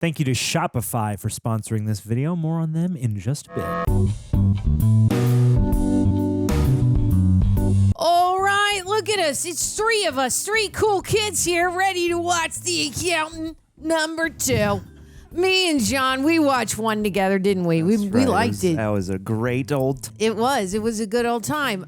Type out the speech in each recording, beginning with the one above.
Thank you to Shopify for sponsoring this video. More on them in just a bit. All right, look at us. It's three of us, three cool kids here ready to watch The Accountant #2. Me and John, we watched one together, didn't we? We liked it. That was a great old... It was a good old time.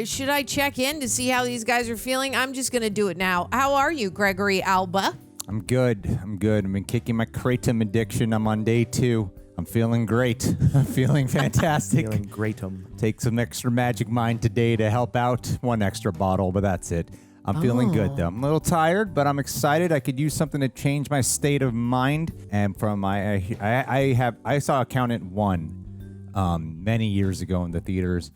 Should I check in to see how these guys are feeling? I'm just going to do it now. How are you, Gregory Alba? I'm good. I've been kicking my kratom addiction. I'm on day 2. I'm feeling great. I'm feeling fantastic. Feeling greatum. Take some extra Magic Mind today to help out. 1 extra bottle, but that's it. I'm feeling good though. I'm a little tired, but I'm excited. I could use something to change my state of mind. And from I saw Accountant 1 many years ago in the theaters.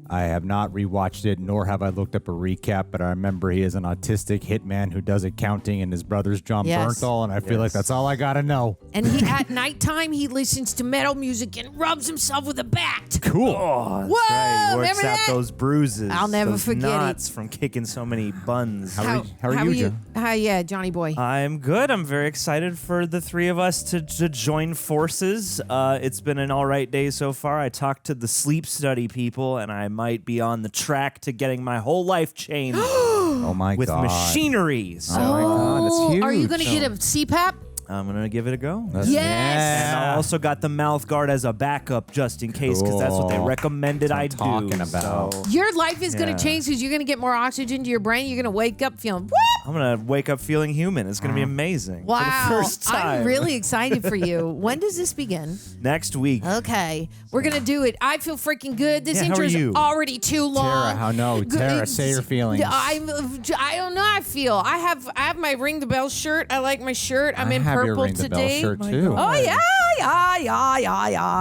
I have not rewatched it, nor have I looked up a recap, but I remember he is an autistic hitman who does accounting, and his brother's Jon Bernthal, and I feel like that's all I gotta know. And he at nighttime, he listens to metal music and rubs himself with a bat. Cool. Oh, that's Whoa, right. He works remember out that? those bruises. I'll never those forget knots from kicking so many buns. How are you, John? Hi, yeah, Johnny boy. I'm good. I'm very excited for the three of us to join forces. It's been an all right day so far. I talked to the sleep study people, and I might be on the track to getting my whole life changed Oh my with God. machinery. So Oh my God, that's huge. Are you going to get a CPAP? I'm going to give it a go. Yes. And I also got the mouth guard as a backup just in case, because that's what they Cool. recommended I do. talking about. So Your life is going Yeah. to change because you're going to get more oxygen to your brain. You're going to wake up feeling, whoop! I'm going to wake up feeling human. It's going to be amazing. Wow. For the first time. I'm really excited for you. When does this begin? Next week. Okay. We're going to do it. I feel freaking good. This Yeah, how are intro's you? already too long. Tara, say your feelings. I don't know how I feel. I have my Ring the Bell shirt. I like my shirt. I'm in have your purple Ring the Bell today. shirt My too. God. Oh, yeah.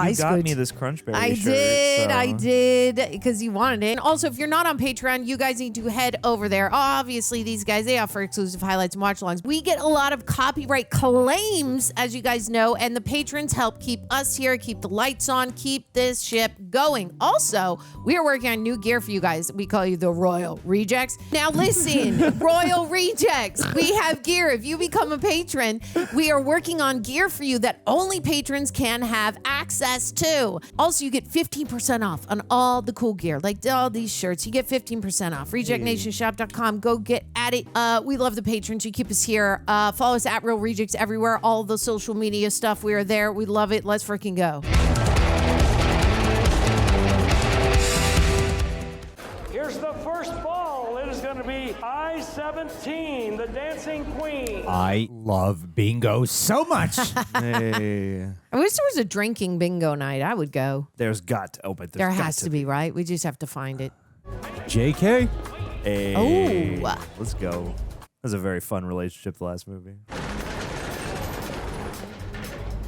You It's got good. me this Crunchberry I shirt. did, because you wanted it. And also, if you're not on Patreon, you guys need to head over there. Obviously, these guys, they offer exclusive highlights and watch-alongs. We get a lot of copyright claims, as you guys know, and the patrons help keep us here, keep the lights on, keep this ship going. Also, we are working on new gear for you guys. We call you the Royal Rejects. Now listen, Royal Rejects, we have gear. If you become a patron, we are working on gear for you that only patrons can have access to. Also, you get 15% off on all the cool gear, like all these shirts. You get 15% off. RejectNationShop.com. Go get at it. We love the patrons. You keep us here. Follow us at Real Rejects everywhere. All the social media stuff. We are there. We love it. Let's freaking go. Here's the first ball. It is going to be I-17, the Dancing Queen. I love bingo so much. Hey. I wish there was a drinking bingo night. I would go. There's got to. Oh, but There there's got has to be, right? We just have to find it. JK? Hey. Oh. Let's go. That was a very fun relationship, the last movie.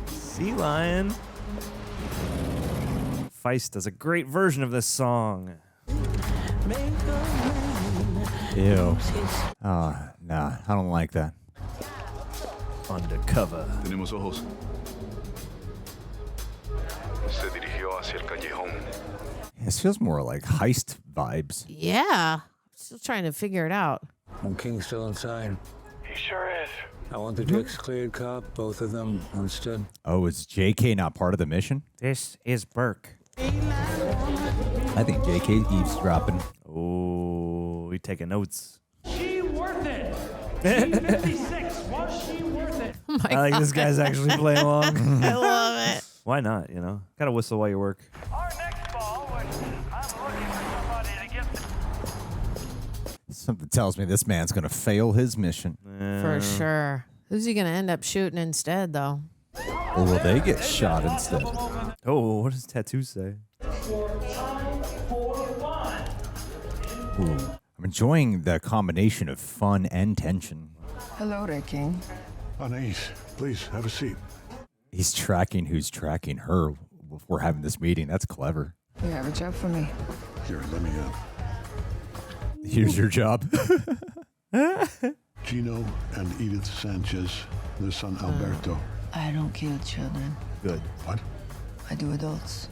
Sea Lion. Feist does a great version of this song. Ew. Nah, I don't like that. Undercover. Tenemos ojos. Se dirigió hacia el callejón. This feels more like heist vibes. Yeah. Still trying to figure it out. King's still inside. He sure is. I want the Dicks cleared, cop. Both of them. Understood. Oh, is JK not part of the mission? This is Burke. I think JK eavesdropping. Oh, we taking notes. She worth it. T56, was she worth it? Oh my I like this guy's actually playing along. I love it. Why not, you know? Gotta whistle while you work. Our next ball, which I'm looking for somebody to get the Something tells me this man's going to fail his mission. For sure. Who's he going to end up shooting instead, though? Or will they get shot instead? Oh, what does tattoo say? Ooh. I'm enjoying the combination of fun and tension. Hello there, King. Anaïs, please have a seat. He's tracking who's tracking her. We're having this meeting. That's clever. You have a job for me. Here, let me Here's your job. Gino and Edith Sanchez, their son Alberto. I don't kill children. Good. What? I do adults.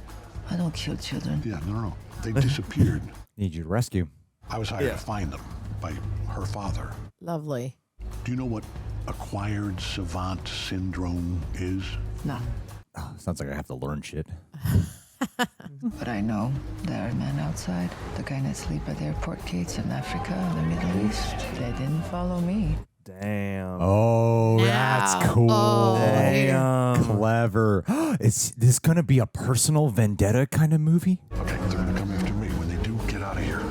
I don't kill children. Yeah, no. They disappeared. Need you to rescue. I was hired to find them by her father. Lovely. Do you know what acquired savant syndrome is? No. Sounds like I have to learn shit. But I know there are men outside, the kind that sleep at airport gates in Africa and the Middle East. They didn't follow me. Damn. Oh, that's cool. Oh, Damn. Clever. Is this going to be a personal vendetta kind of movie? Okay, they're gonna come after me. When they do, get out of here.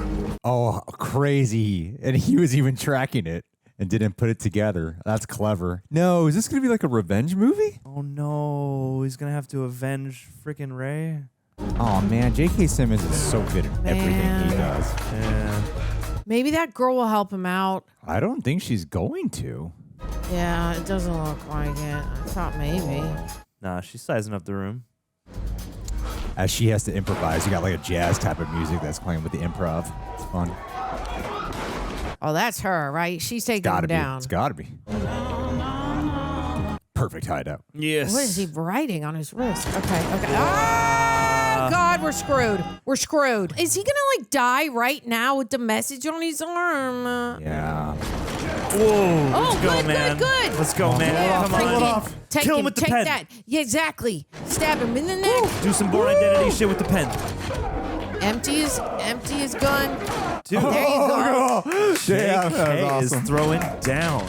Oh, crazy. And he was even tracking it and didn't put it together. That's clever. No, is this going to be like a revenge movie? Oh no, he's gonna have to avenge freaking Ray. Oh, man. J.K. Simmons is so good at everything he does. Yeah. Maybe that girl will help him out. I don't think she's going to. Yeah, it doesn't look like it. I thought maybe. Nah, she's sizing up the room. As she has to improvise. You got like a jazz type of music that's playing with the improv. It's fun. Oh, that's her, right? She's taking him down. It's got to be. Perfect hideout. Yes. What is he writing on his wrist? Okay. Oh, God, we're screwed. We're screwed. Is he going to, like, die right now with the message on his arm? Yeah. Whoa. Let's go, good, man. good. Let's go, man. Yeah, Come on. Take Kill him him, with the take pen. that. Yeah, exactly. Stab him in the neck. Do some Born Identity shit with the pen. Empty his gun. Dude. There you go. Damn, that JK was awesome. is throwing down.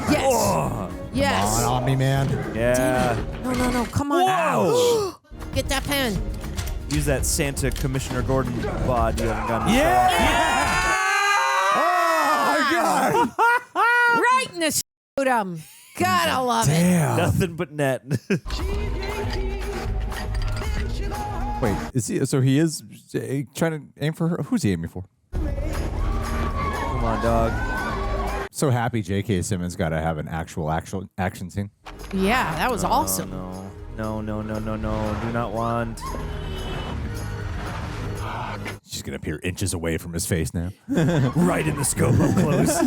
Yes. Oh. Yes. Come on, Omni Man. Yeah. No. Come on. Ouch. Get that pen. Use that Santa Commissioner Gordon bod you haven't gotten. Oh, my God. Right in the scrotum. God, I love it. Damn. Nothing but net. Wait, is he? So he is trying to aim for her? Who's he aiming for? Come on, dog. So happy J.K. Simmons got to have an actual action scene. Yeah, that was awesome. No. Do not want. She's going to appear inches away from his face now. Right in the scope up close.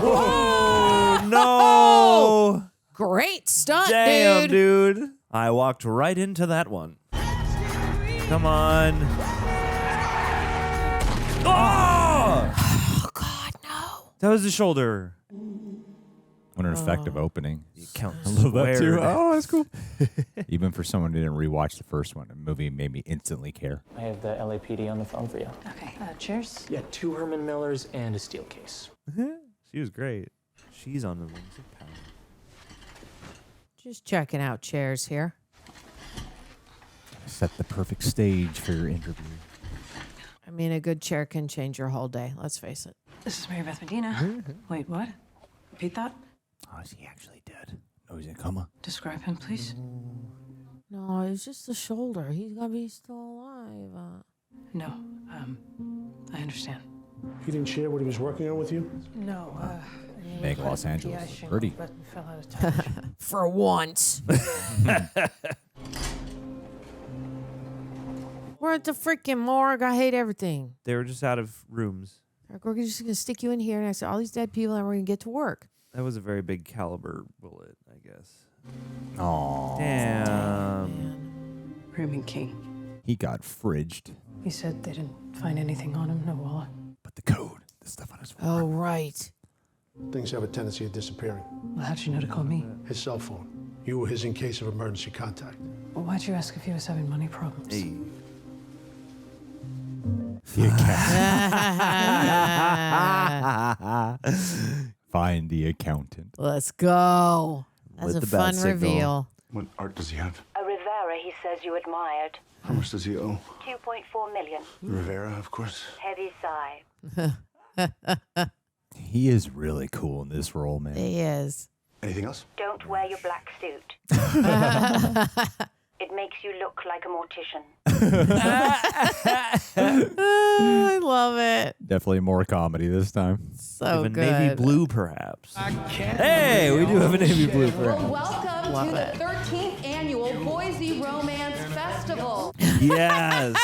Oh, no. Great stunt, Damn, dude. I walked right into that one. Come on. Oh! Oh, God, no. That was the shoulder. What an effective opening. You count I love that too. squared. Oh, that's cool. Even for someone who didn't rewatch the first one, the movie made me instantly care. I have the LAPD on the phone for you. Okay, cheers. Yeah, 2 Herman Millers and a steel case. She was great. She's on the wings of power. Just checking out chairs here. Set the perfect stage for your interview. I mean, a good chair can change your whole day. Let's face it. This is Marybeth Medina. Wait, what? Repeat that? Oh, is he actually dead? Oh, he's in a coma. Describe him, please. No, it's just the shoulder. He's gonna be still alive. No, I understand. He didn't share what he was working on with you? No, Big Los Angeles. Birdie. But fell out of touch. For once. We're at the freaking morgue. I hate everything. They were just out of rooms. We're just gonna stick you in here and I said all these dead people, and we're gonna get to work. That was a very big caliber bullet, I guess. Oh, Damn. Raymond King. he got fridged. He said they didn't find anything on him, no wallet. But the code, the stuff on his phone. Oh, right. Things have a tendency of disappearing. Well, how'd you know to call me? His cell phone. You were his in case of emergency contact. Well, why'd you ask if he was having money problems? Hey. The accountant. Find the accountant. Let's go. That's With a the bat fun signal. reveal. What art does he have? A Rivera he says you admired. How much does he owe? 2.4 million. Rivera, of course. Heavy sigh. He is really cool in this role, man. He is. Anything else? Don't wear your black suit. It makes you look like a mortician. I love it. Definitely more comedy this time. So Even good. navy blue, perhaps. Hey, we do have a navy blue, perhaps. Welcome Love to it. the 13th annual Boise Romance Festival. Yes.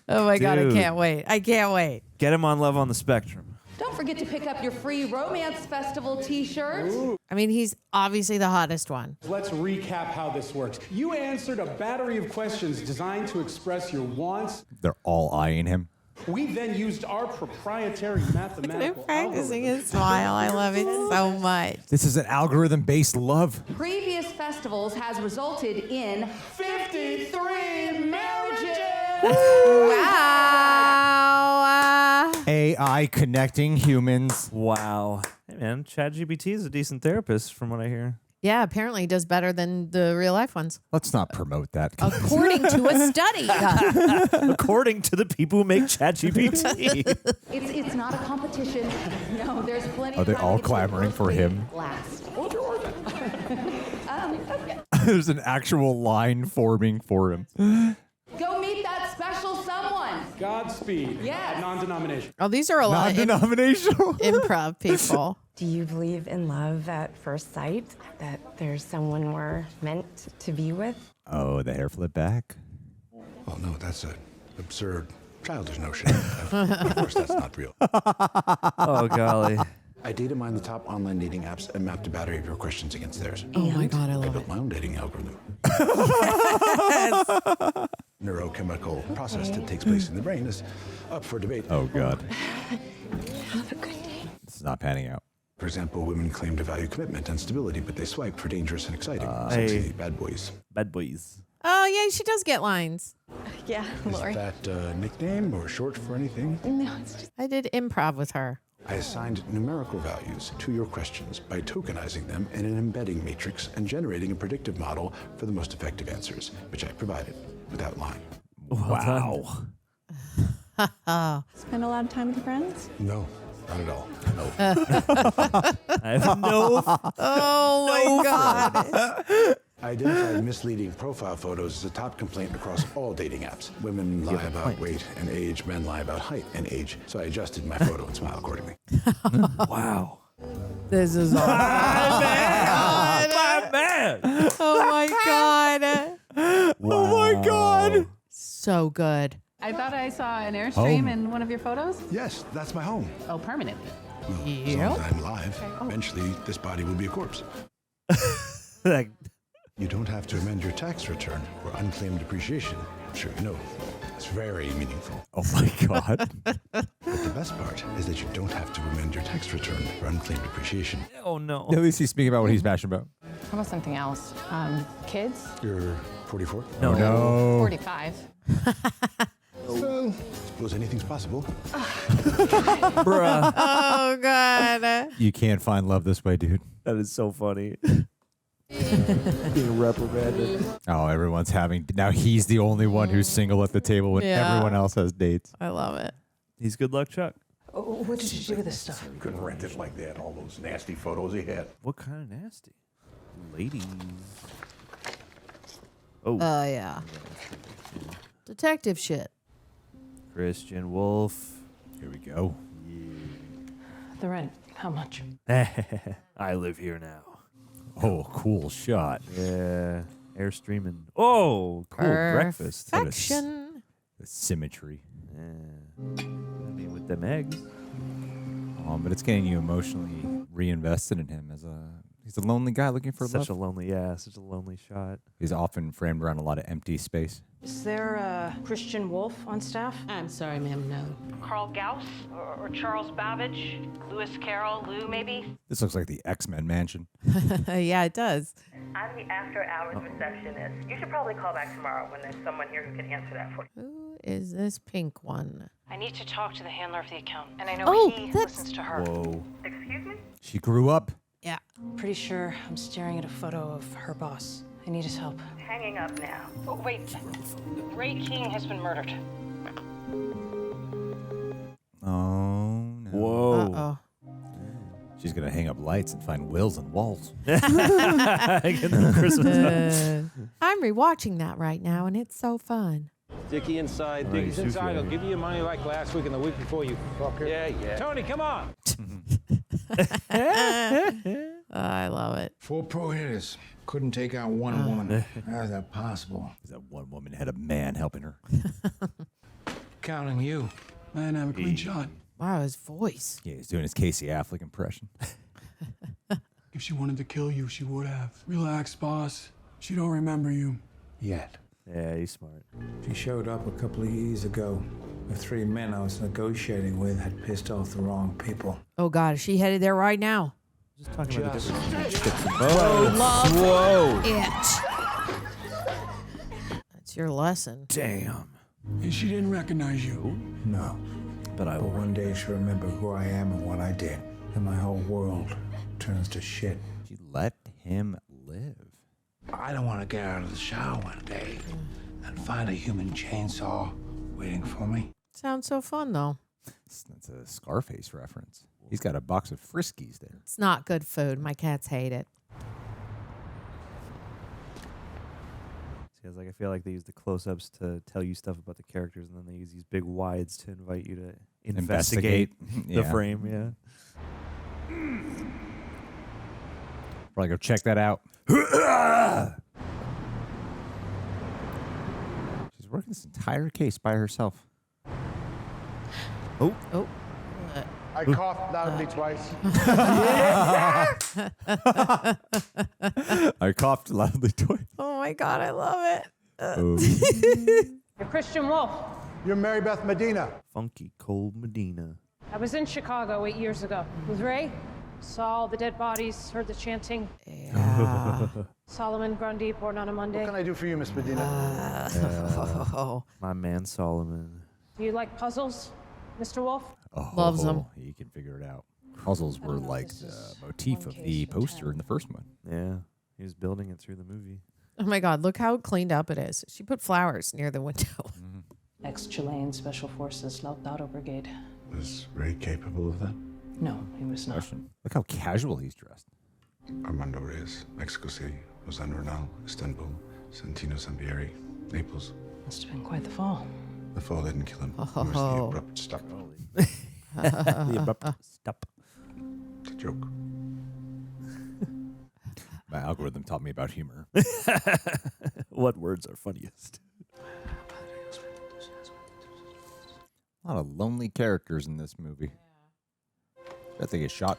Oh my God, I Dude. can't wait. I can't wait. Get him on Love on the Spectrum. Don't forget to pick up your free Romance Festival t-shirt. I mean, he's obviously the hottest one. Let's recap how this works. You answered a battery of questions designed to express your wants. They're all eyeing him. We then used our proprietary mathematical Practicing his smile. I love it so much. This is an algorithm-based love. Previous festivals has resulted in 53 marriages. Wow. AI connecting humans. Wow. Hey, man, ChatGPT is a decent therapist from what I hear. Yeah, apparently he does better than the real life ones. Let's not promote that. According to a study. According to the people who make ChatGPT. It's not a competition. No, there's plenty. Are they all clamoring for him? Last. There's an actual line forming for him. Go meet that special someone. Godspeed. Yes. Non-denominational. Oh, these are a lot of Non-denominational. improv people. Do you believe in love at first sight? That there's someone we're meant to be with? Oh, the hair flip back. Oh, no, that's an absurd, childish notion. Of course, that's not real. Oh, golly. I data mined the top online dating apps and mapped a battery of your questions against theirs. Oh my God, I I love built it. my own dating algorithm. Neurochemical process that takes place in the brain is up for debate. Oh, God. Have a good day. It's not panning out. For example, women claim to value commitment and stability, but they swipe for dangerous and exciting, sexy bad boys. Bad boys. Oh, yeah, she does get lines. Yeah, Lori. Is that a nickname or short for anything? No, it's just. I did improv with her. I assigned numerical values to your questions by tokenizing them in an embedding matrix and generating a predictive model for the most effective answers, which I provided without lying. Wow. Spend a lot of time with your friends? No, not at all. No. I have no. Oh, my God. I identified misleading profile photos as a top complaint across all dating apps. Women lie about weight and age, men lie about height and age. So I adjusted my photo and smile accordingly. Wow. This is awesome. My man. Oh, my God. Wow. Oh, my God. So good. I thought I saw an Airstream in one of your photos. Yes, that's my home. Oh, permanently. Well, as long as I'm alive, eventually this body will be a corpse. Like, You don't have to amend your tax return for unclaimed depreciation. I'm sure you know. It's very meaningful. Oh, my God. But the best part is that you don't have to amend your tax return for unclaimed depreciation. oh, no. At least he's speaking about what he's passionate about. How about something else? Kids? You're 44? No. No. 45. Well, suppose anything's possible. Bruh. Oh, God. You can't find love this way, dude. That is so funny. Being reprimanded. Oh, everyone's having. Now he's the only one who's single at the table when Yeah. everyone else has dates. I love it. He's good luck, Chuck. What did you do with this stuff? Couldn't rent it like that. All those nasty photos he had. What kind of nasty? Ladies. Oh. Yeah. Detective shit. Christian Wolff. Here we go. The rent. How much? I live here now. Oh, cool shot. Yeah. Airstreaming. Oh, cool breakfast. Perfection. The symmetry. Yeah. I mean, with them eggs. But it's getting you emotionally reinvested in him as he's a lonely guy looking for Such love. such a lonely shot. He's often framed around a lot of empty space. Is there a Christian Wolff on staff? I'm sorry, ma'am, no. Carl Gauss or Charles Babbage, Lewis Carroll, Lou maybe? This looks like the X-Men mansion. Yeah, it does. I'm the after-hours receptionist. You should probably call back tomorrow when there's someone here who can answer that for you. Who is this pink one? I need to talk to the handler of the account, and I know Oh, he that's- listens to her. Whoa. Excuse me? She grew up. Yeah. Pretty sure I'm staring at a photo of her boss. I need his help. Hanging up now. Oh, wait. Ray King has been murdered. Oh, no. Whoa. Uh-oh. She's going to hang up lights and find wills and walls. Get them Christmas. I'm rewatching that right now, and it's so fun. Dickie inside. Oh, Dickie's you inside. sushi. I'll give you your money like last week and the week before, you fucker. Yeah. Tony, come on. I love it. 4 pro hitters. Couldn't take out one woman. How is that possible? That one woman had a man helping her. Counting you. Man, have a clean shot. Wow, his voice. Yeah, he's doing his Casey Affleck impression. If she wanted to kill you, she would have. Relax, boss. She don't remember you. Yet. Yeah, he's smart. She showed up a couple of years ago. The 3 men I was negotiating with had pissed off the wrong people. Oh God, is she headed there right now? Just talking about the Love it. That's your lesson. Damn. And she didn't recognize you? No. But I will. One day she'll remember who I am and what I did. And my whole world turns to shit. She let him live. I don't want to get out of the shower one day and find a human chainsaw waiting for me. Sounds so fun though. That's a Scarface reference. He's got a box of Friskies there. It's not good food. My cats hate it. Because I feel like they use the close-ups to tell you stuff about the characters, and then they use these big wides to invite you to investigate the frame. Yeah. Probably go check that out. She's working this entire case by herself. Oh. I coughed loudly twice. I coughed loudly twice. Oh my God, I love it. You're Christian Wolff. You're Marybeth Medina. Funky cold Medina. I was in Chicago 8 years ago with Ray. Saw all the dead bodies, heard the chanting. Yeah. Solomon Grundy, born on a Monday. What can I do for you, Miss Medina? My man Solomon. Do you like puzzles, Mr. Wolff? Loves them. He can figure it out. Puzzles were like the motif of the poster in the first one. Yeah. He was building it through the movie. Oh my God, look how cleaned up it is. She put flowers near the window. Ex-Chilean Special Forces Lautaro Brigade. Was Ray capable of that? No, he was not. Look how casual he's dressed. Armando Reyes, Mexico City, Lausanne Renal, Istanbul, Santino Sambieri, Naples. Must have been quite the fall. The fall didn't kill him. It was the abrupt stop. The abrupt stop. It's a joke. My algorithm taught me about humor. What words are funniest? A lot of lonely characters in this movie. I think get shot.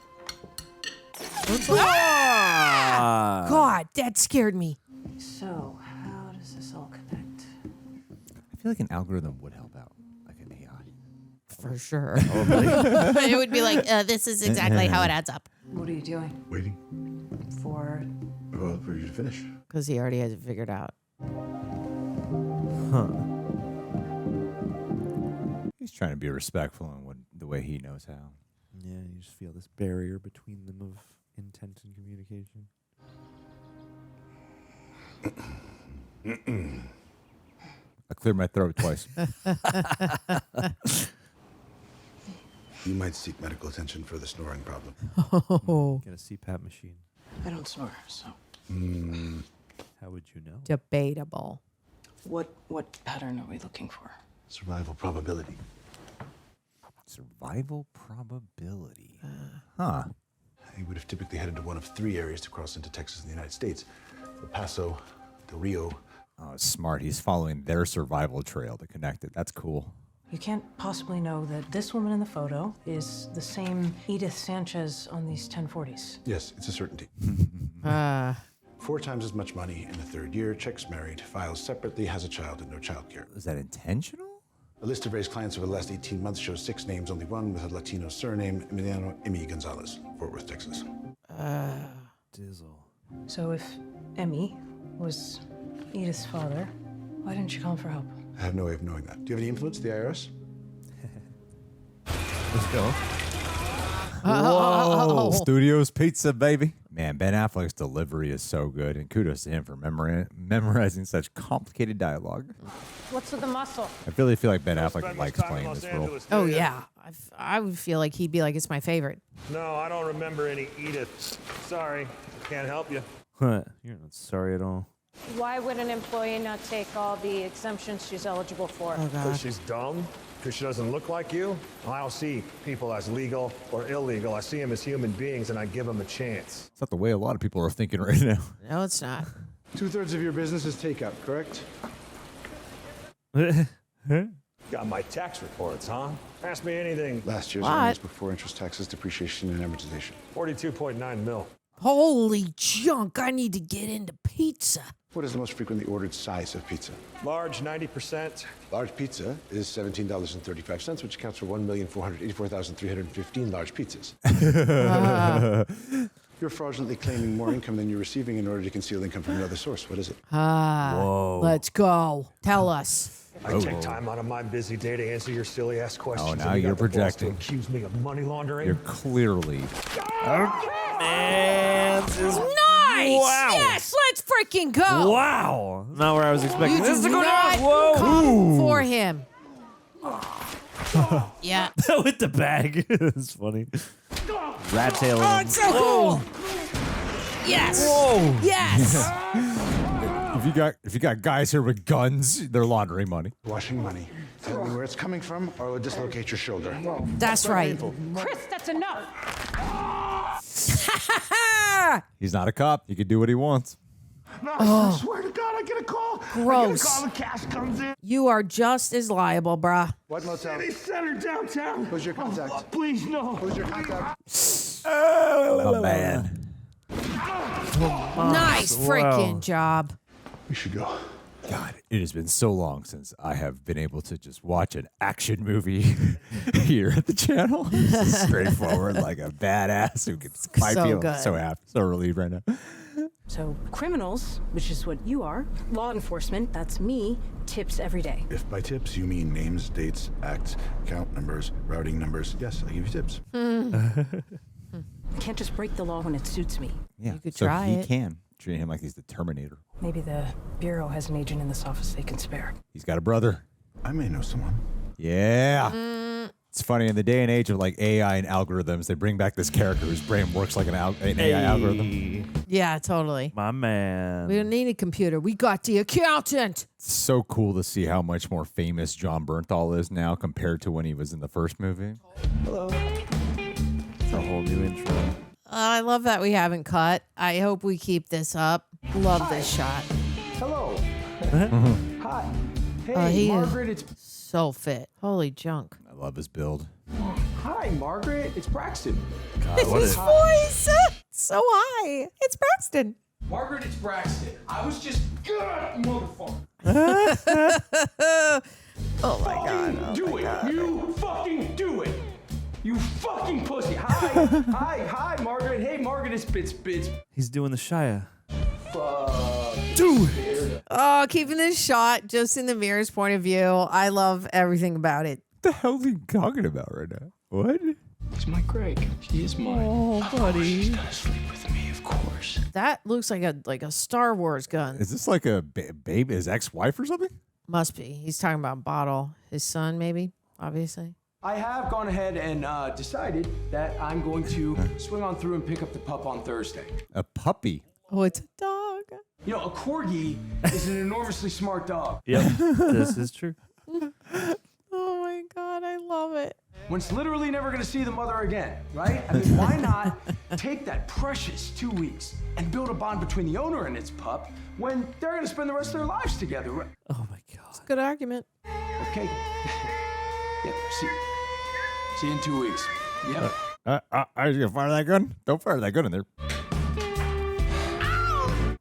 God, that scared me. So, how does this all connect? I feel like an algorithm would help out, like an AI. For sure. It would be like, this is exactly how it adds up. What are you doing? Waiting. For? Well, for you to finish. Because he already has it figured out. Huh. He's trying to be respectful in the way he knows how. Yeah, you just feel this barrier between them of intent and communication. I cleared my throat twice. You might seek medical attention for the snoring problem. Oh. Get a CPAP machine. I don't snore, so. How would you know? Debatable. What pattern are we looking for? Survival probability. Survival probability. Huh. He would have typically headed to one of 3 areas to cross into Texas and the United States. El Paso, Del Rio. Oh, smart. He's following their survival trail to connect it. That's cool. You can't possibly know that this woman in the photo is the same Edith Sanchez on these 1040s. Yes, it's a certainty. 4 times as much money in the 3rd year, checks married, files separately, has a child and no child care. Is that intentional? A list of Ray's clients over the last 18 months shows 6 names, only one with a Latino surname, Emiliano Emmy Gonzalez, Fort Worth, Texas. Dizzle. So if Emmy was Edith's father, why didn't she call him for help? I have no way of knowing that. Do you have any influence at the IRS? Let's go. Whoa. Studios Pizza, baby. Man, Ben Affleck's delivery is so good, and kudos to him for memorizing such complicated dialogue. What's with the muscle? I really feel like Ben Affleck likes playing this role. Oh, yeah. I would feel like he'd be like, it's my favorite. No, I don't remember any Edith. Sorry, can't help you. You're not sorry at all. Why would an employee not take all the exemptions she's eligible for? Oh, Because God. she's dumb? Because she doesn't look like you? Well, I don't see people as legal or illegal. I see them as human beings, and I give them a chance. It's not the way a lot of people are thinking right now. No, it's not. 2/3 of your business is takeout, correct? Got my tax reports, huh? Ask me anything. Last year's What? earnings before interest, taxes, depreciation, and amortization. 42.9 mil. Holy junk. I need to get into pizza. What is the most frequently ordered size of pizza? Large, 90%. Large pizza is $17.35, which accounts for 1,484,315 large pizzas. You're fraudulently claiming more income than you're receiving in order to conceal income from another source. What is it? Whoa. Let's go. Tell us. I take time out of my busy day to answer your silly ass questions. Oh, now and you you're got the balls projecting. to accuse me of money laundering. You're clearly. Man, this is Nice. Wow. Yes, let's freaking go. Wow. Not where I was expecting You this do to go not down. Whoa. come for him. Yeah. With the bag. It's funny. Rat tailing. Oh, it's so cool. Yes. Whoa. Yes. If you got guys here with guns, they're laundering money. Washing money. Tell me where it's coming from, or I'll dislocate your shoulder. That's right. Chris, that's enough. He's not a cop. He can do what he wants. No, I swear to God, I get a call. Gross. I get a call, the cash comes in. You are just as liable, bruh. What motel? City Center downtown. Who's your contact? Oh, please, no. Who's your contact? Oh, man. Nice freaking job. We should go. God, it has been so long since I have been able to just watch an action movie here at the channel. This is straightforward, like a badass who gets I So feel good. so happy, so relieved right now. So criminals, which is what you are, law enforcement, that's me, tips every day. If by tips you mean names, dates, acts, count numbers, routing numbers, yes, I give you tips. Can't just break the law when it suits me. Yeah, You could so try he it. can treat him like he's the Terminator. Maybe the Bureau has an agent in this office they can spare. He's got a brother. I may know someone. Yeah. It's funny, in the day and age of like AI and algorithms, they bring back this character whose brain works like an AI algorithm. Yeah, totally. My man. We don't need a computer. We got the accountant. It's so cool to see how much more famous Jon Bernthal is now compared to when he was in the first movie. Hello. It's a whole new intro. I love that we haven't cut. I hope we keep this up. Love this shot. Hello. Hi. Hey, He Margaret, is it's... so fit. Holy junk. I love his build. Hi, Margaret. It's Braxton. His voice. So high. It's Braxton. Margaret, it's Braxton. I was just... motherfucker. Oh my God. Do it. You fucking do it. You fucking pussy. Hi. Hi, Margaret. Hey, Margaret, it's... He's doing the Shia. Dude. Oh, keeping this shot just in the mirror's point of view. I love everything about it. What the hell is he talking about right now? What? It's my Greg. She is mine. Oh, buddy. She's gonna sleep with me, of course. That looks like a Star Wars gun. Is this like a babe, his ex-wife or something? Must be. He's talking about Bottle. His son, maybe, obviously. I have gone ahead and decided that I'm going to swing on through and pick up the pup on Thursday. A puppy? Oh, it's a dog. You know, a corgi is an enormously smart dog. Yep, this is true. Oh my God, I love it. When it's literally never going to see the mother again, right? I mean, why not take that precious 2 weeks and build a bond between the owner and its pup when they're going to spend the rest of their lives together? Right? Oh my God. Good argument. Okay. Yep. See you in 2 weeks. Yep. Are you gonna fire that gun? Don't fire that gun in there.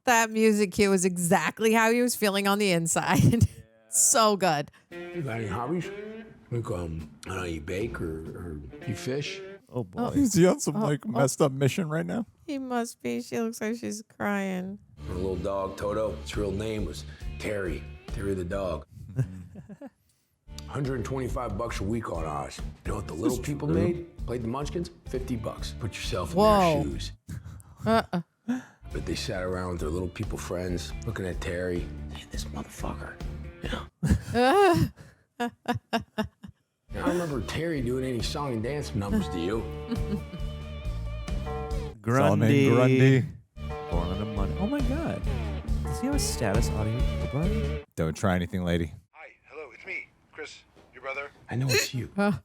That music cue was exactly how he was feeling on the inside. So good. You got any hobbies? Like, I don't know, you bake or you fish? Oh boy. Is he on some messed up mission right now? He must be. She looks like she's crying. Our little dog, Toto, its real name was Terry the dog. $125 a week on ours. You know what the little people made? Played the Munchkins? $50. Put yourself in their shoes. But they sat around with their little people friends, looking at Terry. Hey, this motherfucker. You know? I remember Terry doing any song and dance numbers to you. Grundy. Born on a Monday. Oh my God. Does he have a status audio? Goodbye? Don't try anything, lady. Hi, hello, it's me, Chris, your brother. I know it's you. Can't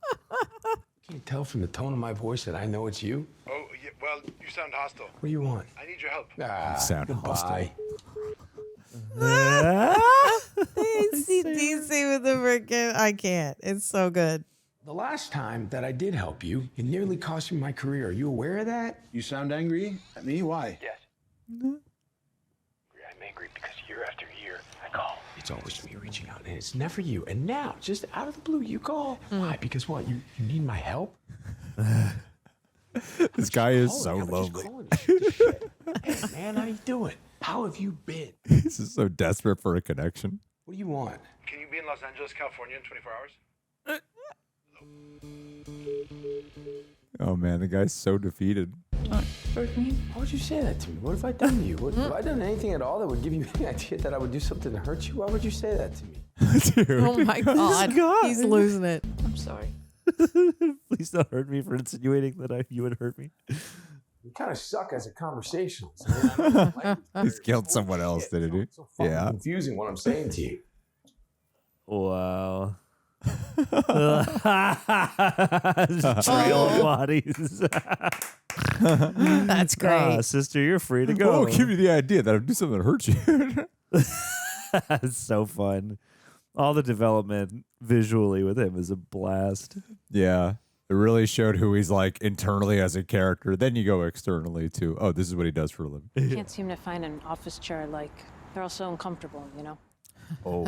you tell from the tone of my voice that I know it's you? Oh, yeah, well, you sound hostile. What do you want? I need your help. Ah, You sound hostile. DC with the freaking. I can't. It's so good. The last time that I did help you, it nearly cost me my career. Are you aware of that? You sound angry at me? Why? Yes. I'm angry because year after year, I call. It's always me reaching out, and it's never you. And now, just out of the blue, you call. Why? Because what? You need my help? This guy is so lonely. Hey, man, how you doing? How have you been? He's just so desperate for a connection. What do you want? Can you be in Los Angeles, California in 24 hours? Oh man, the guy's so defeated. Hurt me? Why would you say that to me? What have I done to you? Have I done anything at all that would give you any idea that I would do something to hurt you? Why would you say that to me? Dude. Oh my God. He's losing it. I'm sorry. Please don't hurt me for insinuating that you would hurt me. You kind of suck as a conversationalist. Man. I don't like He's killed someone else, didn't he? It's so fucking confusing what I'm saying to you. Wow. Trail of bodies. That's great. Sister, you're free to go. Oh, give me the idea that I'd do something that hurts you. It's so fun. All the development visually with him is a blast. Yeah. It really showed who he's like internally as a character. Then you go externally to, oh, this is what he does for a living. Can't seem to find an office chair like they're all so uncomfortable, you know? Oh.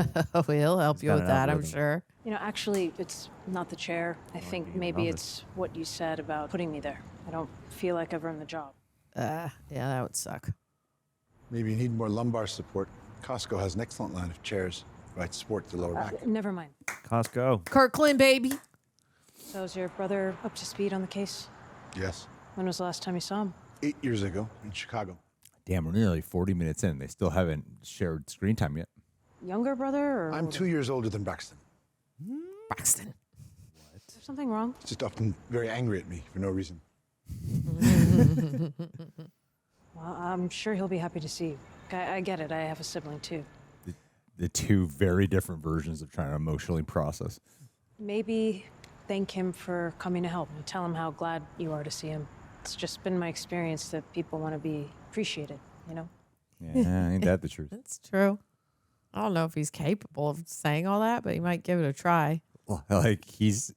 He'll help you got with an that, I'm algorithm. sure. You know, actually, it's not the chair. I think maybe it's what you said about putting me there. I don't feel like I've earned the job. Yeah, that would suck. Maybe you need more lumbar support. Costco has an excellent line of chairs. Right, support the lower back. Never mind. Costco. Kirkland, baby. So is your brother up to speed on the case? Yes. When was the last time you saw him? 8 years ago in Chicago. Damn, we're nearly 40 minutes in. They still haven't shared screen time yet. Younger brother or I'm older? 2 years older than Braxton. Braxton. Is there something wrong? He's just often very angry at me for no reason. Well, I'm sure he'll be happy to see you. I get it. I have a sibling too. The two very different versions of trying to emotionally process. Maybe thank him for coming to help and tell him how glad you are to see him. It's just been my experience that people want to be appreciated, you know? Yeah, ain't that the truth? That's true. I don't know if he's capable of saying all that, but he might give it a try. Well, like he's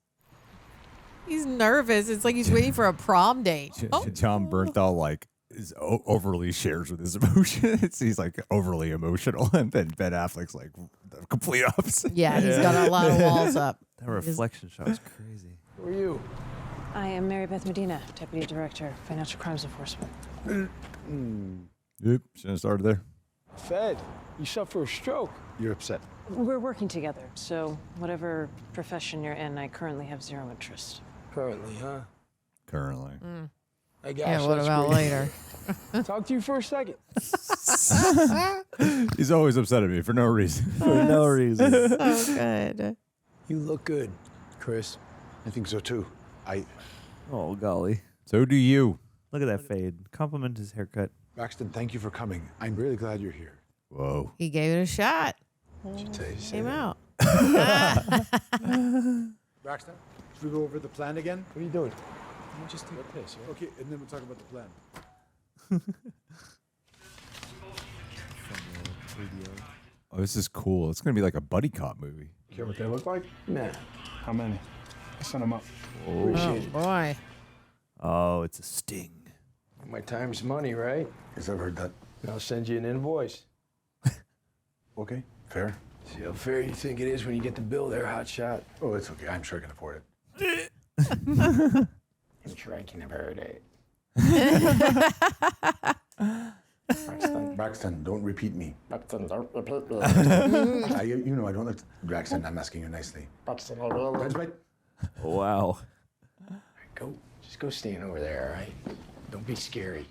He's nervous. It's like he's waiting for a prom date. Jon Bernthal like is overly shares with his emotions. He's like overly emotional, and then Ben Affleck's like the complete opposite. Yeah, he's got a lot of walls up. That reflection shot was crazy. Who are you? I am Marybeth Medina, Deputy Director, Financial Crimes Enforcement. Yep, shouldn't have started there. Fed, you suffer a stroke. You're upset. We're working together, so whatever profession you're in, I currently have zero interest. Currently, huh? Currently. I guess. Yeah, what about later? Talk to you for a second. He's always upset at me for no reason. For no reason. So good. You look good, Chris. I think so too. Oh, golly. So do you. Look at that fade. Compliment his haircut. Braxton, thank you for coming. I'm really glad you're here. Whoa. He gave it a shot. Came out. Braxton, should we go over the plan again? What are you doing? Let me just take a piss, yeah? Okay, and then we'll talk about the plan. Oh, this is cool. It's gonna be like a buddy cop movie. Care what they look like? Nah. How many? I sent them up. Appreciate it. Boy. Oh, it's a sting. My time's money, right? Yes, I've heard that. I'll send you an invoice. Okay, fair. See how fair you think it is when you get the bill there, hotshot. Oh, it's okay. I'm sure I can afford it. I'm sure I can afford it. Braxton, don't repeat me. Braxton, don't repeat me. You know I don't like Braxton, I'm asking you nicely. Braxton, I will. That's right. Wow. Just go stand over there, all right? Don't be scary.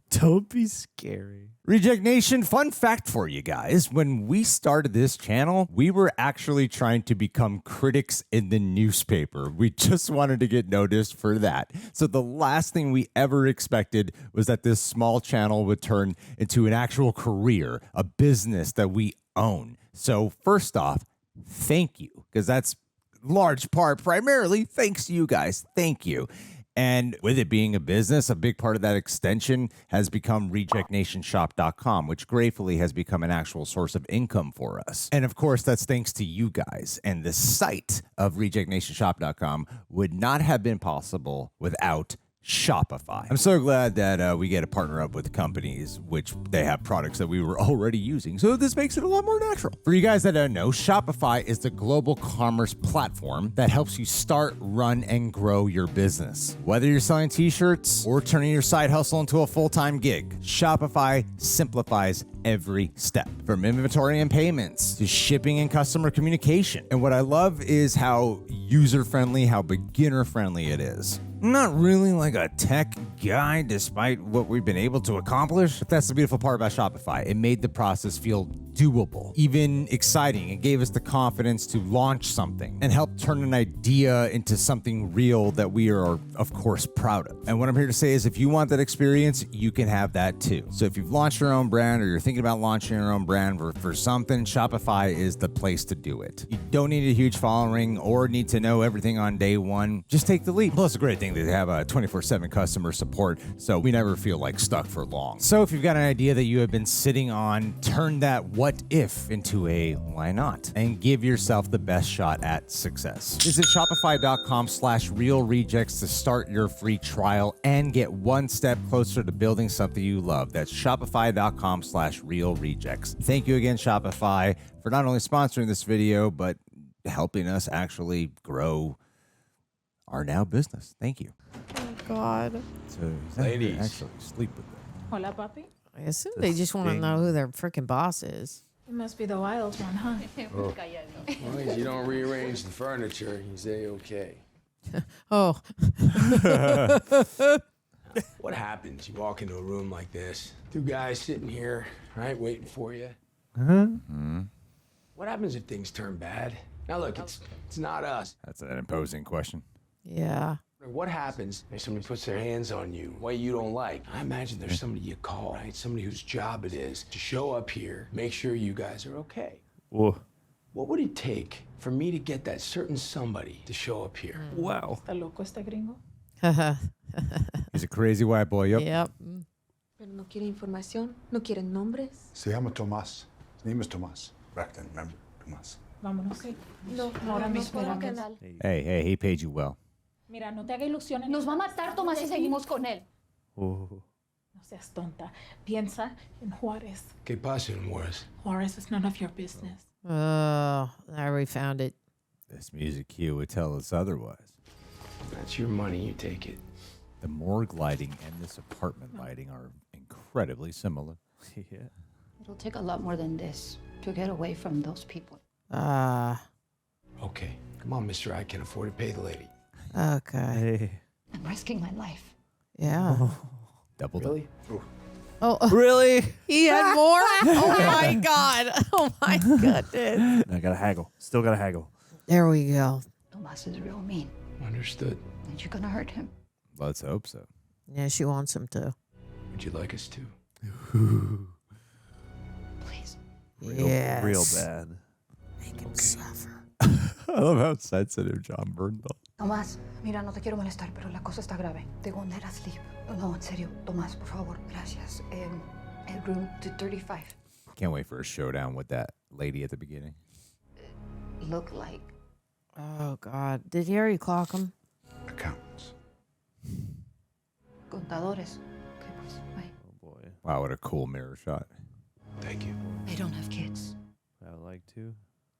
Don't be scary. Reject Nation, fun fact for you guys. When we started this channel, we were actually trying to become critics in the newspaper. We just wanted to get noticed for that. So the last thing we ever expected was that this small channel would turn into an actual career, a business that we own. So first off, thank you, because that's large part, primarily thanks to you guys. Thank you. And with it being a business, a big part of that extension has become rejectnationshop.com, which gratefully has become an actual source of income for us. And of course, that's thanks to you guys. And the site of rejectnationshop.com would not have been possible without Shopify. I'm so glad that we get to partner up with companies which they have products that we were already using, so this makes it a lot more natural. For you guys that don't know, Shopify is the global commerce platform that helps you start, run, and grow your business. Whether you're selling t-shirts or turning your side hustle into a full-time gig, Shopify simplifies every step, from inventory and payments to shipping and customer communication. And what I love is how user-friendly, how beginner-friendly it is. I'm not really like a tech guy, despite what we've been able to accomplish. But that's the beautiful part about Shopify. It made the process feel doable, even exciting. It gave us the confidence to launch something and help turn an idea into something real that we are, of course, proud of. And what I'm here to say is if you want that experience, you can have that too. So if you've launched your own brand or you're thinking about launching your own brand for something, Shopify is the place to do it. You don't need a huge following or need to know everything on day one. Just take the leap. Plus, the great thing, they have a 24/7 customer support, so we never feel like stuck for long. So if you've got an idea that you have been sitting on, turn that what if into a why not, and give yourself the best shot at success. Visit shopify.com/realrejects to start your free trial and get one step closer to building something you love. That's shopify.com/realrejects. Thank you again, Shopify, for not only sponsoring this video, but helping us actually grow our now business. Thank you. Oh, God. So, ladies, actually sleep with them. Hola, papi. I assume they just want to know who their freaking boss is. It must be the wild one, huh? Oh. As long as you don't rearrange the furniture, you say okay. Oh. What happens? You walk into a room like this, two guys sitting here, right, waiting for you. What happens if things turn bad? Now look, it's not us. That's an imposing question. Yeah. What happens if somebody puts their hands on you, way you don't like? I imagine there's somebody you call, right? Somebody whose job it is to show up here, make sure you guys are okay. Whoa. What would it take for me to get that certain somebody to show up here? Wow. ¿Está loco este gringo? He's a crazy white boy. Yep. Pero no quiere información, no quiere nombres. Se llama Tomás. His name is Tomás. Braxton, remember? Tomás. Vámonos. No, Ahora no mismo puedo vamos. quedar. Hey, he paid you well. Mira, no te hagas ilusiones. Nos va a matar Tomás si seguimos con él. No seas tonta. Piensa en Juárez. ¿Qué pasa en Juárez? Juárez is none of your business. Oh, I already found it. This music cue would tell us otherwise. That's your money, you take it. The morgue lighting and this apartment lighting are incredibly similar. Yeah. It'll take a lot more than this to get away from those people. Okay, come on, mister, I can afford to pay the lady. Okay. I'm risking my life. Yeah. Double. Really? Oh, Really? he had more? Oh, my God. Oh, my goodness. I gotta haggle. Still gotta haggle. There we go. Tomás is real mean, Understood. and you're gonna hurt him. Let's hope so. Yeah, she wants him to. Would you like us to? Please. Yes. Real bad. Make him suffer. I love how sensitive Jon Bernthal. Tomás, mira, no te quiero molestar, pero la cosa está grave. They won't let us leave. No, en serio, Tomás, por favor, gracias. El room 235. Can't wait for a showdown with that lady at the beginning. Look like. Oh, God. Did he already clock him? Accountants. Contadores. Okay, pues, bye. Oh boy. Wow, what a cool mirror shot. Thank you. They don't have kids. I would like to.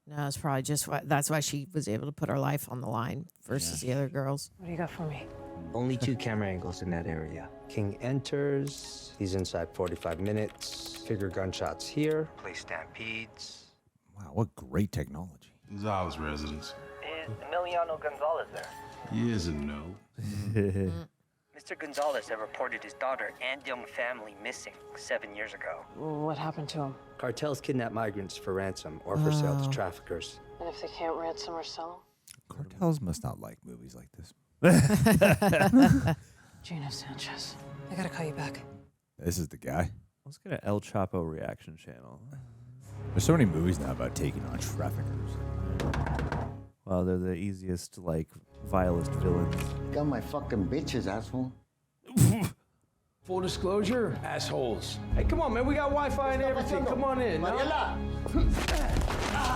No, it's probably just why. That's why she was able to put her life on the line versus the other girls. What do you got for me? Only 2 camera angles in that area. King enters. He's inside 45 minutes. Figure gunshots here. Play stampedes. Wow, what great technology. Gonzalez residence. Is Emiliano Gonzalez there? Yes and no. Mr. Gonzalez had reported his daughter and young family missing 7 years ago. What happened to him? Cartels kidnap migrants for ransom or for sale to traffickers. And if they can't ransom or sell Cartels must not like movies like this. them? Gina Sanchez. I gotta call you back. This is the guy. Let's get an El Chapo reaction channel. There's so many movies now about taking on traffickers. Well, they're the easiest, like, vilest villains. Got my fucking bitches, asshole. Full disclosure, assholes. Hey, come on, man. We got Wi-Fi and everything. Come on in. No?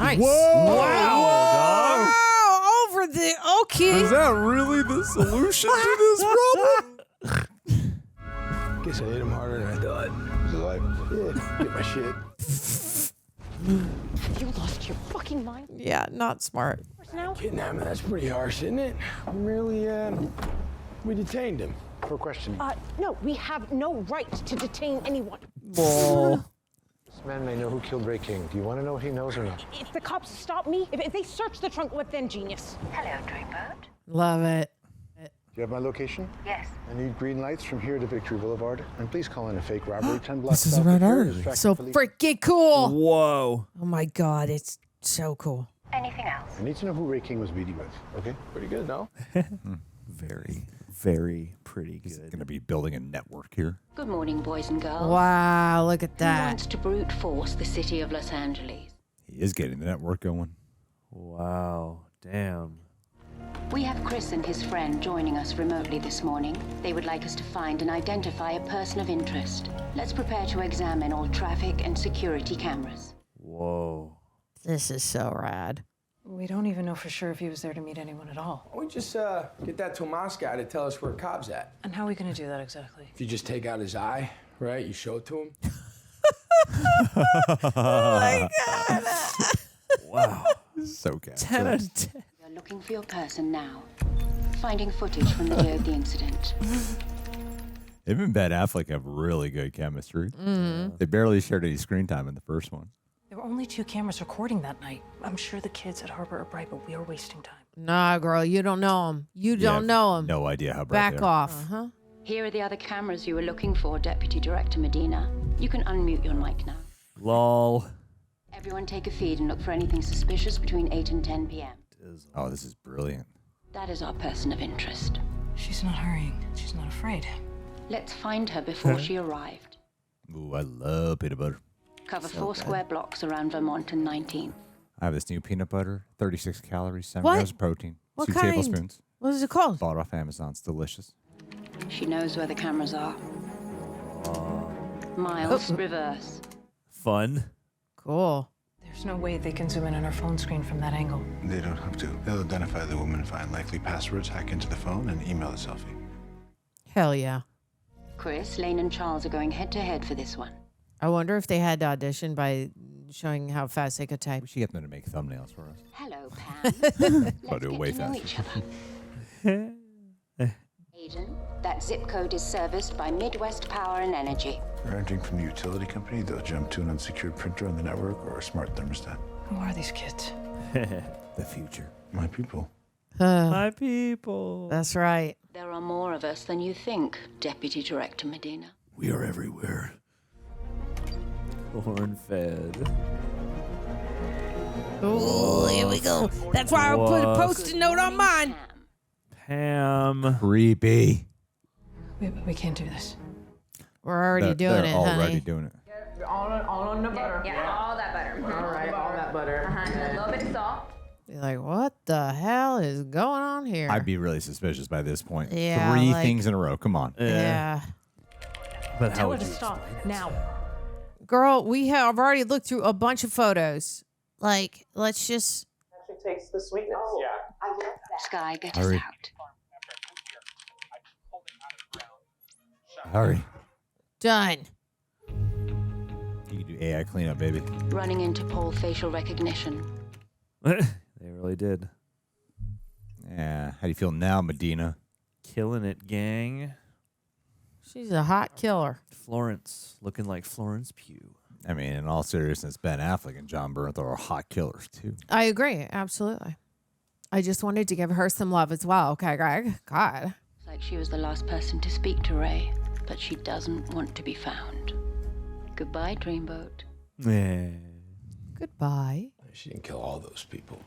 Nice. Whoa! Wow, dog. over the okay. Is that really the solution to this problem? Guess I hit him harder than I thought. Is it like? Yeah, get my shit. You lost your fucking mind. Yeah, not smart. Now? Kidnapping, that's pretty harsh, isn't it? We detained him. For question. No, we have no right to detain anyone. Whoa. This man may know who killed Ray King. Do you want to know if he knows or not? If the cops stop me, if they search the trunk, what then, genius? Hello, Dreamboat. Love it. Do you have my location? Yes. I need green lights from here to Victory Boulevard. And please call in a fake robbery 10 blocks This is south right of here. artery. Distracting So police. freaking cool. Whoa. Oh my God, it's so cool. Anything else? I need to know who Ray King was meeting with, okay? Pretty good, no? Very, very pretty He's good. going to be building a network here. Good morning, boys and girls. Wow, look at Who that. wants to brute force the city of Los Angeles? He is getting the network going. Wow. Damn. We have Chris and his friend joining us remotely this morning. They would like us to find and identify a person of interest. Let's prepare to examine all traffic and security cameras. Whoa. This is so rad. We don't even know for sure if he was there to meet anyone at all. We just get that Tomas guy to tell us where Cobb's at. And how are we going to do that exactly? If you just take out his eye, right? You show it to him. Oh my God. Wow. So good. 10 out of 10. You're looking for your person now. Finding footage from the day of the incident. Him and Ben Affleck have really good chemistry. They barely shared any screen time in the first one. There were only 2 cameras recording that night. I'm sure the kids at Harbor are bright, but we are wasting time. Nah, girl, you don't know him. You don't know him. No idea how bright Back they are. off. Uh-huh. Here are the other cameras you were looking for, Deputy Director Medina. You can unmute your mic now. Lol. Everyone take a feed and look for anything suspicious between 8 and 10 p.m. Oh, this is brilliant. That is our person of interest. She's not hurrying. She's not afraid. Let's find her before she arrived. Ooh, I love peanut butter. Cover So 4 good. square blocks around Vermont and 19th. I have this new peanut butter, 36 calories, 7 What? grams of protein, What 2 kind? tablespoons. What is it called? Bought off Amazon. It's delicious. She knows where the cameras are. Miles, reverse. Fun. Cool. There's no way they can zoom in on her phone screen from that angle. They don't have to. They'll identify the woman, find likely passwords, hack into the phone, and email the selfie. Hell yeah. Chris, Lane, and Charles are going head-to-head for this one. I wonder if they had to audition by showing how fast they could type. We should get them to make thumbnails for us. Hello, Pam. I'll do it way Get to know faster. each other. Aiden, that zip code is serviced by Midwest Power and Energy. They're entering from the utility company. They'll jump to an unsecured printer on the network or a smart thermostat. Who are these kids? The future. My people. My people. That's right. There are more of us than you think, Deputy Director Medina. We are everywhere. Corn-fed. Oh, here we go. That's why I put a post-it note on mine. Pam. Creepy. We can't do this. We're already doing they're it, already honey. doing it. All on the butter. Yeah, all that butter. All right, all that butter. And a little bit of salt. You're like, what the hell is going on here? I'd be really suspicious by this point. Yeah, 3 like- things in a row. Come on. Yeah. But how Tell her would to you stop explain it? now. Girl, we have already looked through a bunch of photos. Like, let's just... Actually takes the sweetness. Yeah. I love that. Sky, get Hurry. us out. Hurry. Done. You can do AI cleanup, baby. Running Interpol facial recognition. They really did. Yeah. How do you feel now, Medina? Killing it, gang. She's a hot killer. Florence. Looking like Florence Pugh. I mean, in all seriousness, Ben Affleck and Jon Bernthal are hot killers, too. I agree. Absolutely. I just wanted to give her some love as well. Okay, Greg? God. It's like she was the last person to speak to Ray, but she doesn't want to be found. Goodbye, Dreamboat. Yeah. Goodbye. She didn't kill all those people.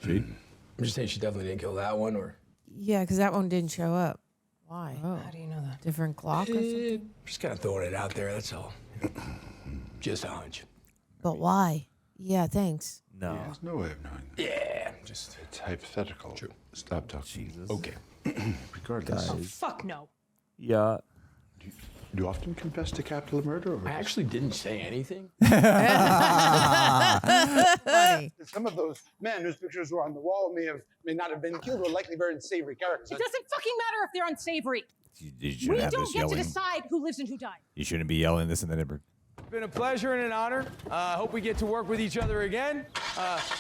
I'm just saying she definitely didn't kill that one, or... Yeah, because that one didn't show up. Why? How do you know that? Different clock or something? Just kind of throwing it out there, that's all. Just a hunch. But why? Yeah, thanks. No. There's no way of knowing. Yeah, just... It's hypothetical. True. Stop talking. Jesus. Okay. Regardless. Oh, fuck no. Yeah. Do you often confess to capital murder? Or I actually didn't say anything. Funny. Some of those men whose pictures were on the wall may not have been killed or likely very unsavory characters. It doesn't fucking matter if they're unsavory. You We shouldn't have don't this get to yelling. decide who lives and who dies. You shouldn't be yelling this in the neighborhood. It's been a pleasure and an honor. Hope we get to work with each other again.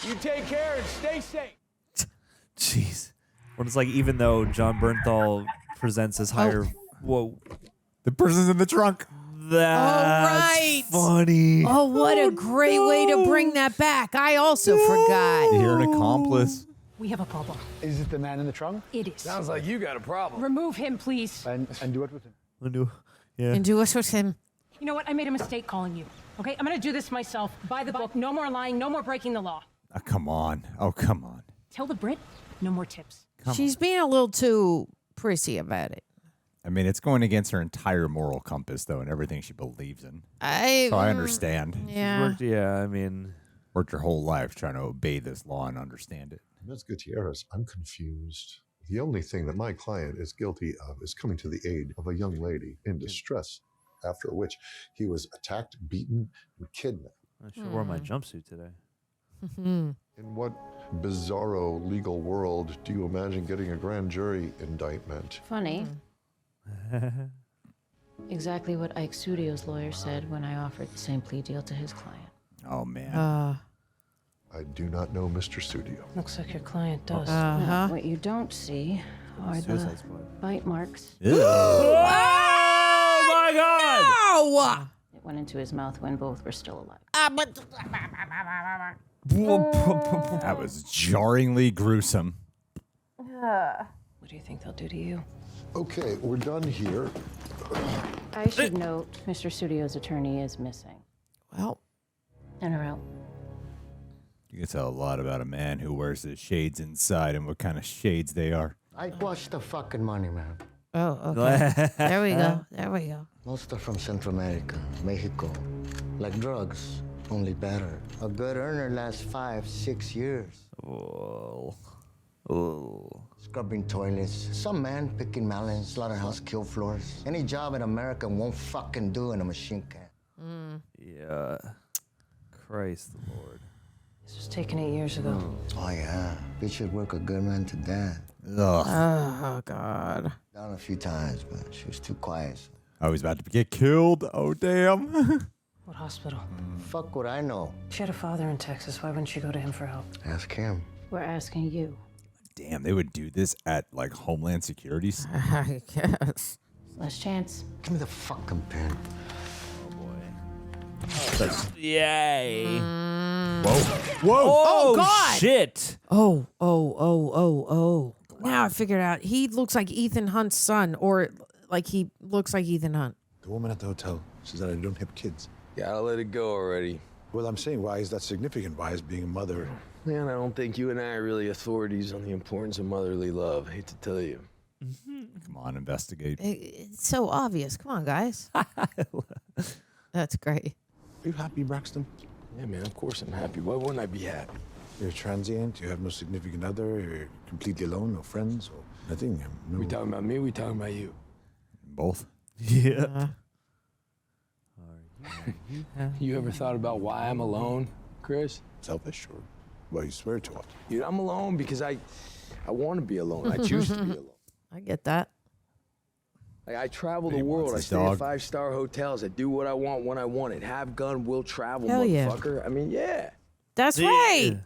You take care and stay safe. Jeez. When it's like, even though Jon Bernthal presents as higher. Whoa. The person's in the trunk. That's right. funny. Oh, what a great way to bring that back. I also forgot. You're an accomplice. We have a problem. Is it the man in the trunk? It is. Sounds like you got a problem. Remove him, please. And do what with him? Yeah. And do us with him. You know what? I made a mistake calling you. Okay, I'm gonna do this myself. By the book. No more lying. No more breaking the law. Oh, come on. Oh, come on. Tell the Brit, no more tips. She's being a little too prissy about it. I mean, it's going against her entire moral compass, though, and everything she believes in. So I understand. Yeah. I mean, worked her whole life trying to obey this law and understand it. Ms. Gutierrez, I'm confused. The only thing that my client is guilty of is coming to the aid of a young lady in distress, after which he was attacked, beaten, and kidnapped. I should have worn my jumpsuit today. In what bizarro legal world do you imagine getting a grand jury indictment? Funny. Exactly what Ike Studio's lawyer said when I offered the same plea deal to his client. Oh, man. I do not know Mr. Studio. Looks like your client does. Now, what you don't see are the Suicide Squad. bite marks. Oh my God! Oh! It went into his mouth when both were still alive. That was jarringly gruesome. What do you think they'll do to you? Okay, we're done here. I should note Mr. Studio's attorney is missing. Well. And her out. You can tell a lot about a man who wears the shades inside and what kind of shades they are. I wash the fucking money, man. Oh, okay. There we go. There we go. Most are from Central America, Mexico. Like drugs, only better. A good earner lasts 5-6 years. Oh. Scrubbing toilets, some man picking melons, slaughterhouse kill floors. Any job in America won't fucking do in a machine can. Yeah. Christ the Lord. This was taken 8 years ago. Oh, yeah. Bitch should work a good man to death. Ugh. Oh, God. Down a few times, but she was too quiet. So. Oh, he's about to get killed. Oh, damn. What hospital? Fuck what I know. She had a father in Texas. Why wouldn't she go to him for help? Ask him. We're asking you. Damn, they would do this at, like, Homeland Security? I guess. Last chance. Give me the fucking pen. Yay. Whoa. Whoa. Oh, God. Shit. Oh. Now I figured out. He looks like Ethan Hunt's son, or like he looks like Ethan Hunt. The woman at the hotel says that I don't have kids. Gotta let it go already. Well, I'm saying, why is that significant? Why is being a mother? Man, I don't think you and I are really authorities on the importance of motherly love. Hate to tell you. Come on, investigate. It's so obvious. Come on, guys. That's great. Are you happy, Braxton? Yeah, man, of course I'm happy. Why wouldn't I be happy? You're transient, you have no significant other, you're completely alone, no friends, or nothing. No... We talking about me, we talking about you? Both. Yeah. You ever thought about why I'm alone, Chris? Selfish, or well, you swear to it? Dude, I'm alone because I want to be alone. I choose to be alone. I get that. Like, I travel the world. I stay at 5-star hotels. I do what I want when I want it. Have gun, will travel, Hell motherfucker. Yeah. I mean, yeah. That's right.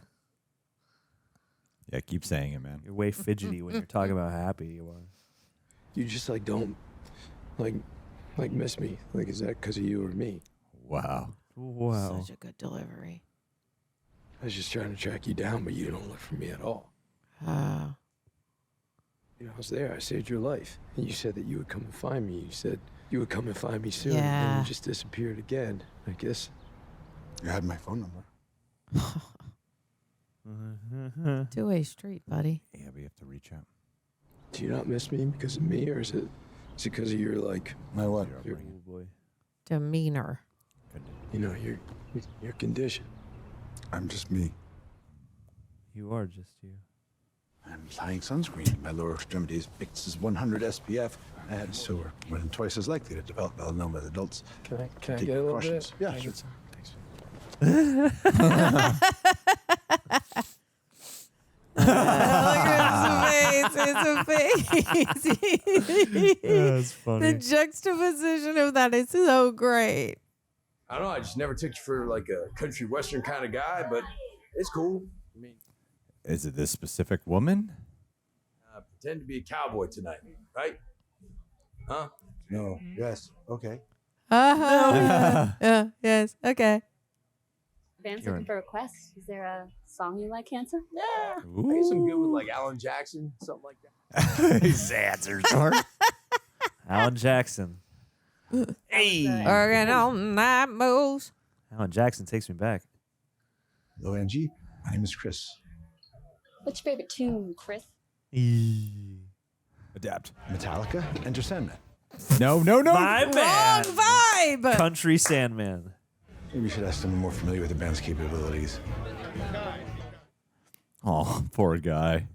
Yeah, keep saying it, man. You're way fidgety when you're talking about how happy you are. You just like don't like miss me. Like, is that because of you or me? Wow. Wow. Such a good delivery. I was just trying to track you down, but you don't look for me at all. You know, I was there. I saved your life. And you said that you would come and find me. You said you would come and find me soon. And then you just disappeared again, I guess. You had my phone number. Two-way street, buddy. Yeah, we have to reach out. Do you not miss me because of me, or is it because of your, like... My what? Your, Demeanor. you know, your condition. I'm just me. You are just you. I'm applying sunscreen. My lower extremities picked as 100 SPF. So we're more than twice as likely to develop melanoma as adults. Can I Take get a little precautions. bit? Yeah, sure. Look at his face. It's a face. That's funny. The juxtaposition of that is so great. I don't know. I just never took you for like a country western kind of guy, but it's cool. I mean, Is it this specific woman? pretend to be a cowboy tonight, right? Huh? No. Yes. Okay. Yeah. Yes. Okay. Van's looking for requests. Is there a song you like, handsome? Yeah. I get some good with like Alan Jackson, something like that. His answers Alan Jackson. Hey. Working on night moves. Alan Jackson takes me back. Hello, Angie. My name is Chris. What's your favorite tune, Chris? Adapt. Metallica, Enter Sandman. No. My Wrong man. vibe. Country Sandman. Maybe we should ask someone more familiar with the band's capabilities. Oh, poor guy.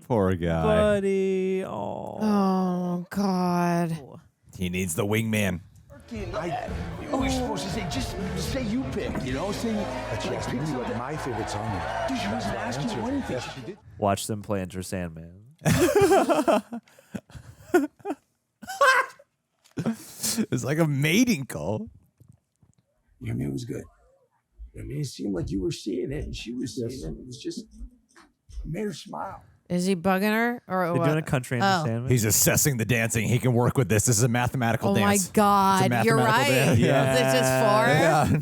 Poor guy. Buddy. Oh, God. He needs the wingman. You were supposed to say, just say you pick, you know? Say, But she asked me what my favorite song was. Dude, she wasn't asking you anything. Yes, she did. Watch them play Enter Sandman. It's like a mating call. I mean, it was good. I mean, it seemed like you were seeing it and she was seeing it. It was just, it made her smile. Is he bugging her? Or They're what? doing a country Enter Sandman. He's assessing the dancing. He can work with this. This is a mathematical Oh, dance. my God. It's a You're mathematical right. dance. Yeah. Is it just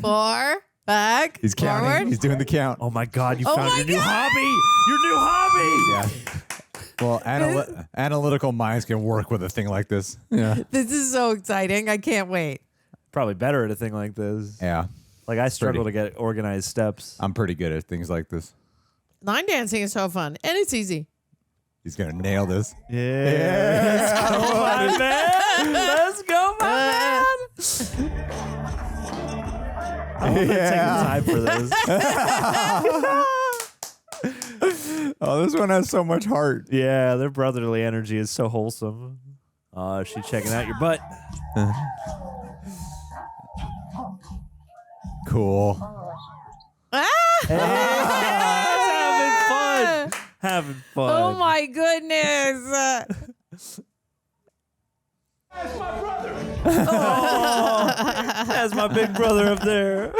four? Four? Back? He's counting. Forward? He's doing the count. Oh my God! You Oh found my your new God! hobby. Your new hobby. Yeah. Well, analytical minds can work with a thing like this. Yeah. This is so exciting. I can't wait. Probably better at a thing like this. Yeah. Like I struggle to get organized steps. I'm pretty good at things like this. Line dancing is so fun. And it's easy. He's going to nail this. Yeah. Let's go, my man. Let's go, my man. I hope they're taking time for this. Oh, this one has so much heart. Yeah, their brotherly energy is so wholesome. She's checking out your butt. Cool. Hey, having fun. Having fun. Oh my goodness. That's my brother. Oh, that's my big brother up there.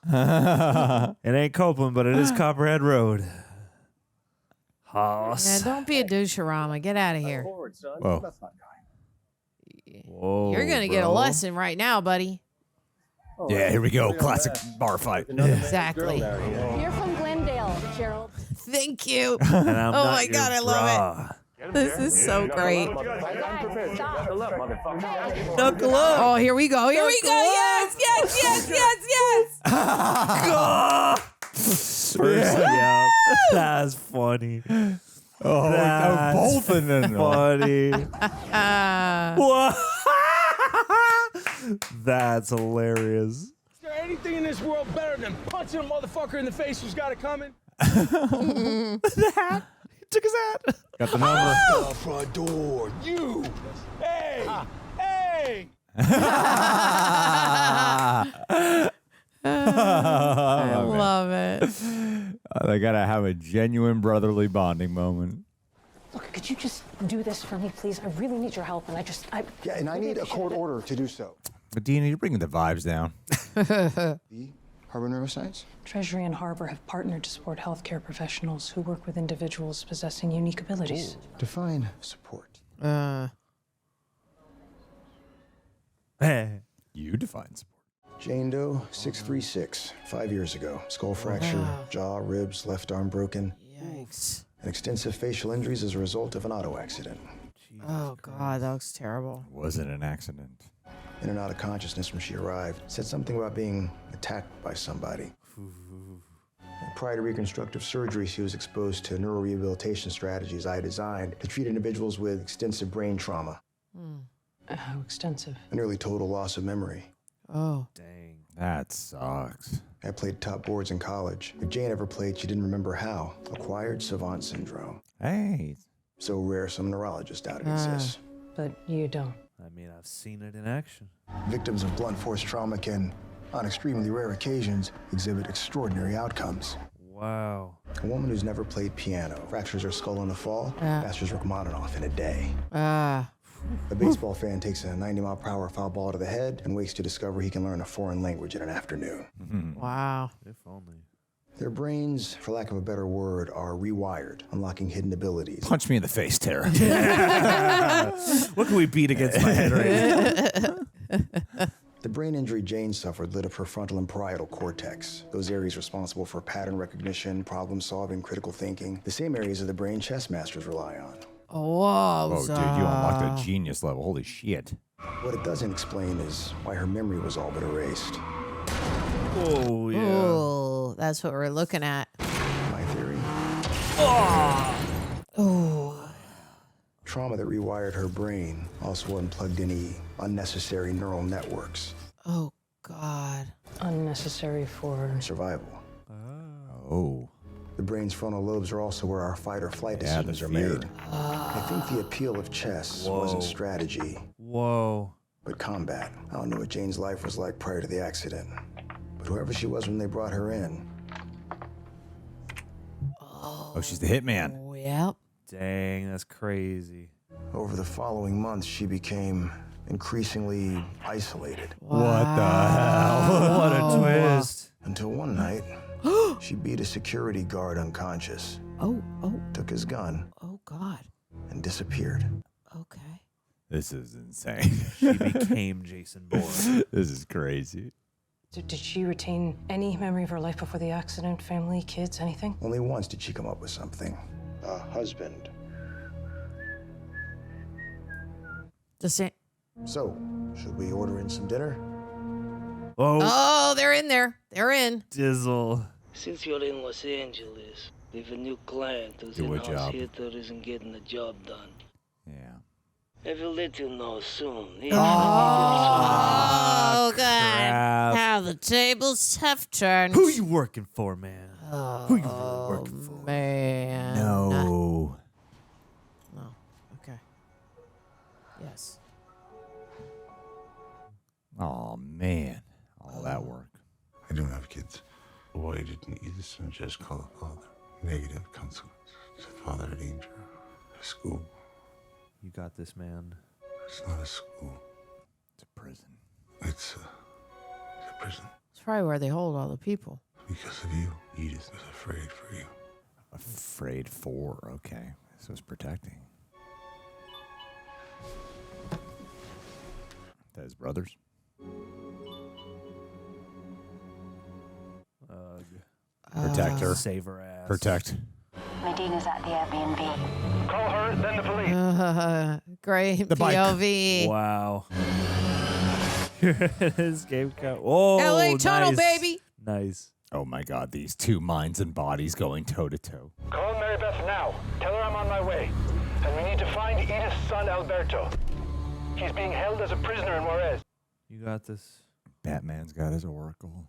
It ain't Copeland, but it is Copperhead Road. Hoss. Yeah, don't be a doucherama. Get out of here. Whoa. Whoa, You're going to get a lesson right now, buddy. Yeah, here we go. Classic bar fight. Exactly. You're from Glendale, Gerald. Thank you. And I'm Oh not my your God, I love it. This is so great. Knuckle up. Oh, here we go. Here we go. Yes. Yeah. That's funny. Oh, That's both of them. funny. What? That's hilarious. Is there anything in this world better than punching a motherfucker in the face who's got it coming? The hat. He took his hat. Got the number. The front door. You. Hey. Hey. I love it. They got to have a genuine brotherly bonding moment. Look, could you just do this for me, please? I really need your help, and Yeah, and I need a court order to do so. Medina, you're bringing the vibes down. The Harbor Neuroscience? Treasury and Harbor have partnered to support healthcare professionals who work with individuals possessing unique abilities. Define support. You define support. Jane Doe, 636, 5 years ago. Skull fracture, jaw, ribs, left arm broken. Yikes. And extensive facial injuries as a result of an auto accident. Oh, God, that looks terrible. Wasn't an accident. In and out of consciousness when she arrived. Said something about being attacked by somebody. Prior to reconstructive surgery, she was exposed to neurorehabilitation strategies I designed to treat individuals with extensive brain trauma. How extensive? A nearly total loss of memory. Oh. Dang. That sucks. I played top boards in college. If Jane ever played, she didn't remember how. Acquired savant syndrome. Hey. So rare, some neurologists doubt it exists. But you don't. I mean, I've seen it in action. Victims of blunt force trauma can, on extremely rare occasions, exhibit extraordinary outcomes. Wow. A woman who's never played piano fractures her skull in the fall, masters Rachmaninoff in a day. A baseball fan takes a 90-mile-per-hour foul ball to the head and wakes to discover he can learn a foreign language in an afternoon. Wow. If only. Their brains, for lack of a better word, are rewired, unlocking hidden abilities. Punch me in the face, Tara. What can we beat against my head right now? The brain injury Jane suffered lit up her frontal and parietal cortex, those areas responsible for pattern recognition, problem solving, critical thinking, the same areas of the brain chess masters rely on. Whoa, dude, you unlocked a genius level. Holy shit. What it doesn't explain is why her memory was all but erased. Oh, yeah. Oh, that's what we're looking at. My theory? Oh. Trauma that rewired her brain also unplugged any unnecessary neural networks. Oh, God. Unnecessary for survival. Oh. The brain's frontal lobes are also where our fight or flight decisions are made. I think the appeal of chess wasn't strategy. Whoa. But combat. I don't know what Jane's life was like prior to the accident. But whoever she was when they brought her in. Oh, she's the hitman. Yep. Dang, that's crazy. Over the following months, she became increasingly isolated. What the hell? What a twist. Until one night, she beat a security guard unconscious. Oh. Took his gun. Oh, God. And disappeared. Okay. This is insane. She became Jason Bourne. This is crazy. Did she retain any memory of her life before the accident? Family, kids, anything? Only once did she come up with something. A husband. Justine. So, should we order in some dinner? Oh, they're in there. They're in. Dizzle. Since you're in Los Angeles, we have a new client who's Do a in-house job. here that isn't getting the job done. Yeah. I will let you know soon. Oh, God. crap. How the tables have turned. Who you working for, man? Who you really working for? Man. No. Oh, okay. Yes. Oh, man. All that work. I don't have kids. Why didn't Edith Sanchez call a father? Negative consequences. Father danger. A school. You got this, man. It's not a school. It's a prison. It's a prison. It's probably where they hold all the people. Because of you, Edith was afraid for you. Afraid for, okay. So it's protecting. That his brothers? Protect her. Save her ass. Protect. Medina's at the Airbnb. Call her, then the police. Great The bike. POV. Wow. His game cut. Oh, LA Tunnel, nice. baby. Nice. Oh my God, these two minds and bodies going toe to toe. Call Marybeth now. Tell her I'm on my way. And we need to find Edith's son, Alberto. He's being held as a prisoner in Juarez. You got this. Batman's got his oracle.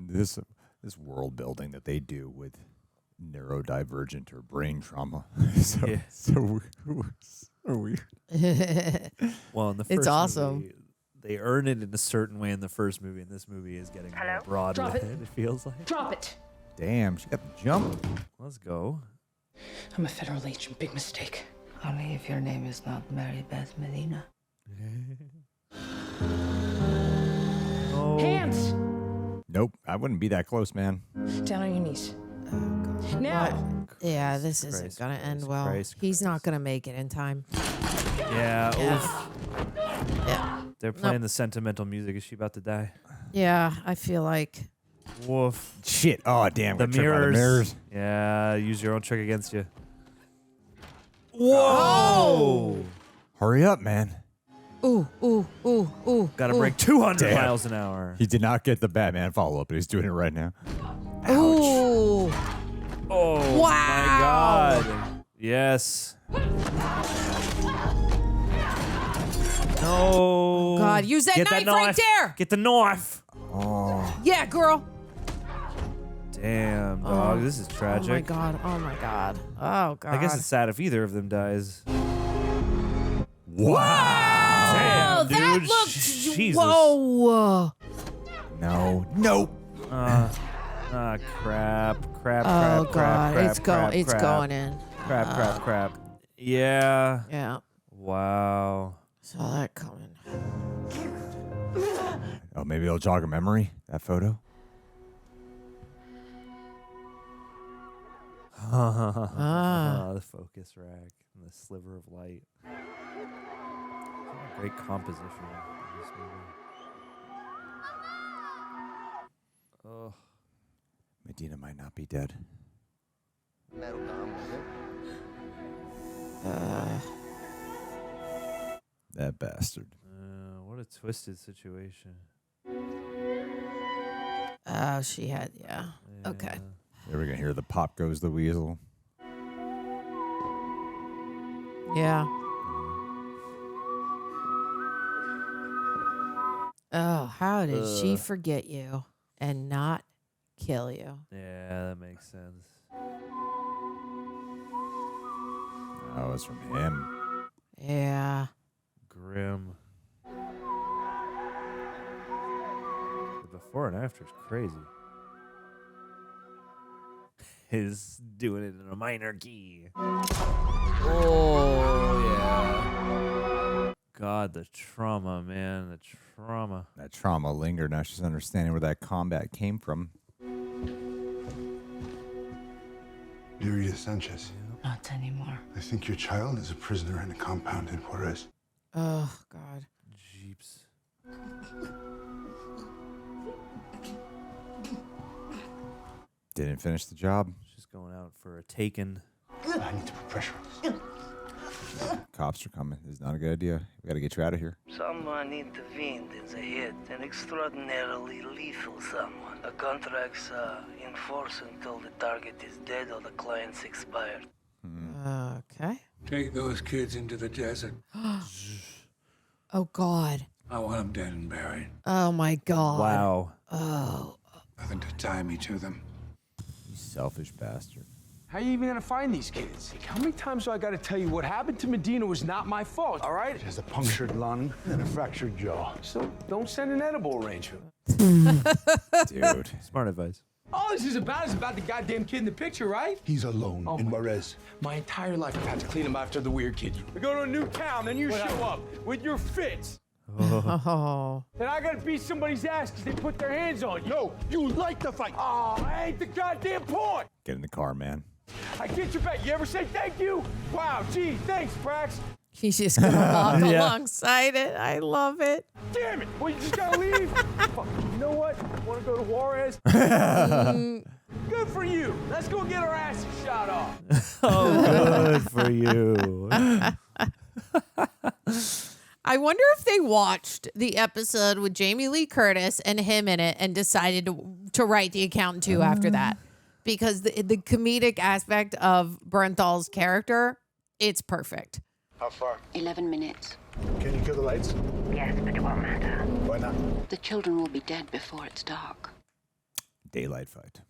This world building that they do with neurodivergent or brain trauma. So weird. Well, in the first It's awesome. movie, they earn it in a certain way in the first movie, and this movie is getting more broad Drop with it. it feels like. Drop it. Damn, she got the jump. Let's go. I'm a federal agent. Big mistake. Only if your name is not Marybeth Medina. Oh. Hands. Nope, I wouldn't be that close, man. Down on your knees. Now. Yeah, this isn't going to end well. He's not going to make it in time. Yeah. Oof. Yeah. They're playing the sentimental music. Is she about to die? Yeah, I feel like. Woof. Shit. Oh, damn. The got tripped by mirrors. the mirrors. Yeah, use your own trick against you. Whoa! Hurry up, man. Ooh. Gotta ooh. break 200 Damn. miles an hour. He did not get the Batman follow-up, but he's doing it right now. Ooh. Oh, Wow. my God. Yes. No. God, God. Use that Get knife right there. Get the knife. Oh. Yeah, girl. Damn, dog. This is tragic. Oh, my God. Oh, my God. Oh, God. I guess it's sad if either of them dies. Wow. Damn, that dude. looked... Jesus. Whoa. No. Nope. Crap. Oh, God. It's going in. Crap. Yeah. Yeah. Wow. Saw that coming. Oh, maybe it'll jog a memory, that photo. The focus rack and the sliver of light. Great composition in this movie. Oh. Medina might not be dead. That bastard. What a twisted situation. Oh, she had, yeah. Okay. There we're going to hear the pop goes the weasel. Yeah. Oh, how did she forget you and not kill you? Yeah, that makes sense. Oh, it's from him. Yeah. Grim. The before and after is crazy. Is doing it in a minor key. Oh, yeah. God, the trauma, man. The trauma. That trauma lingered. Now she's understanding where that combat came from. You're Edith Sanchez. Not anymore. I think your child is a prisoner in a compound in Juarez. Oh, God. Jeeps. Didn't finish the job. She's going out for a taken. I need to put pressure on this. Cops are coming. This is not a good idea. We got to get you out of here. Someone intervened in the hit, an extraordinarily lethal someone. The contract's enforced until the target is dead or the client's expired. Okay. Take those kids into the desert. Oh, God. I want them dead and buried. Oh, my God. Wow. Oh. Nothing to tie me to them. You selfish bastard. How you even gonna find these kids? How many times do I gotta tell you what happened to Medina was not my fault, all right? She has a punctured lung and a fractured jaw. So don't send an edible arrangement. Dude. Smart advice. All this is about the goddamn kid in the picture, right? He's alone in Juarez. My entire life I've had to clean him after the weird kid. We go to a new town, then you show up with your fits. Oh. Then I gotta beat somebody's ass because they put their hands on you. No, you like the fight. Oh, I ain't the goddamn point. Get in the car, man. I get your back. You ever say thank you? Wow, gee, thanks, Brax. He's just gonna walk alongside it. I love it. Damn it! Well, you just gotta leave. Fuck, you know what? Want to go to Juarez? Good for you. Let's go get our asses shot off. Oh, good for you. I wonder if they watched the episode with Jamie Lee Curtis and him in it and decided to write The Accountant 2 after that. Because the comedic aspect of Bernthal's character, it's perfect. How far? 11 minutes. Can you kill the lights? Yes, but it won't matter. Why not? The children will be dead before it's dark. Daylight fight.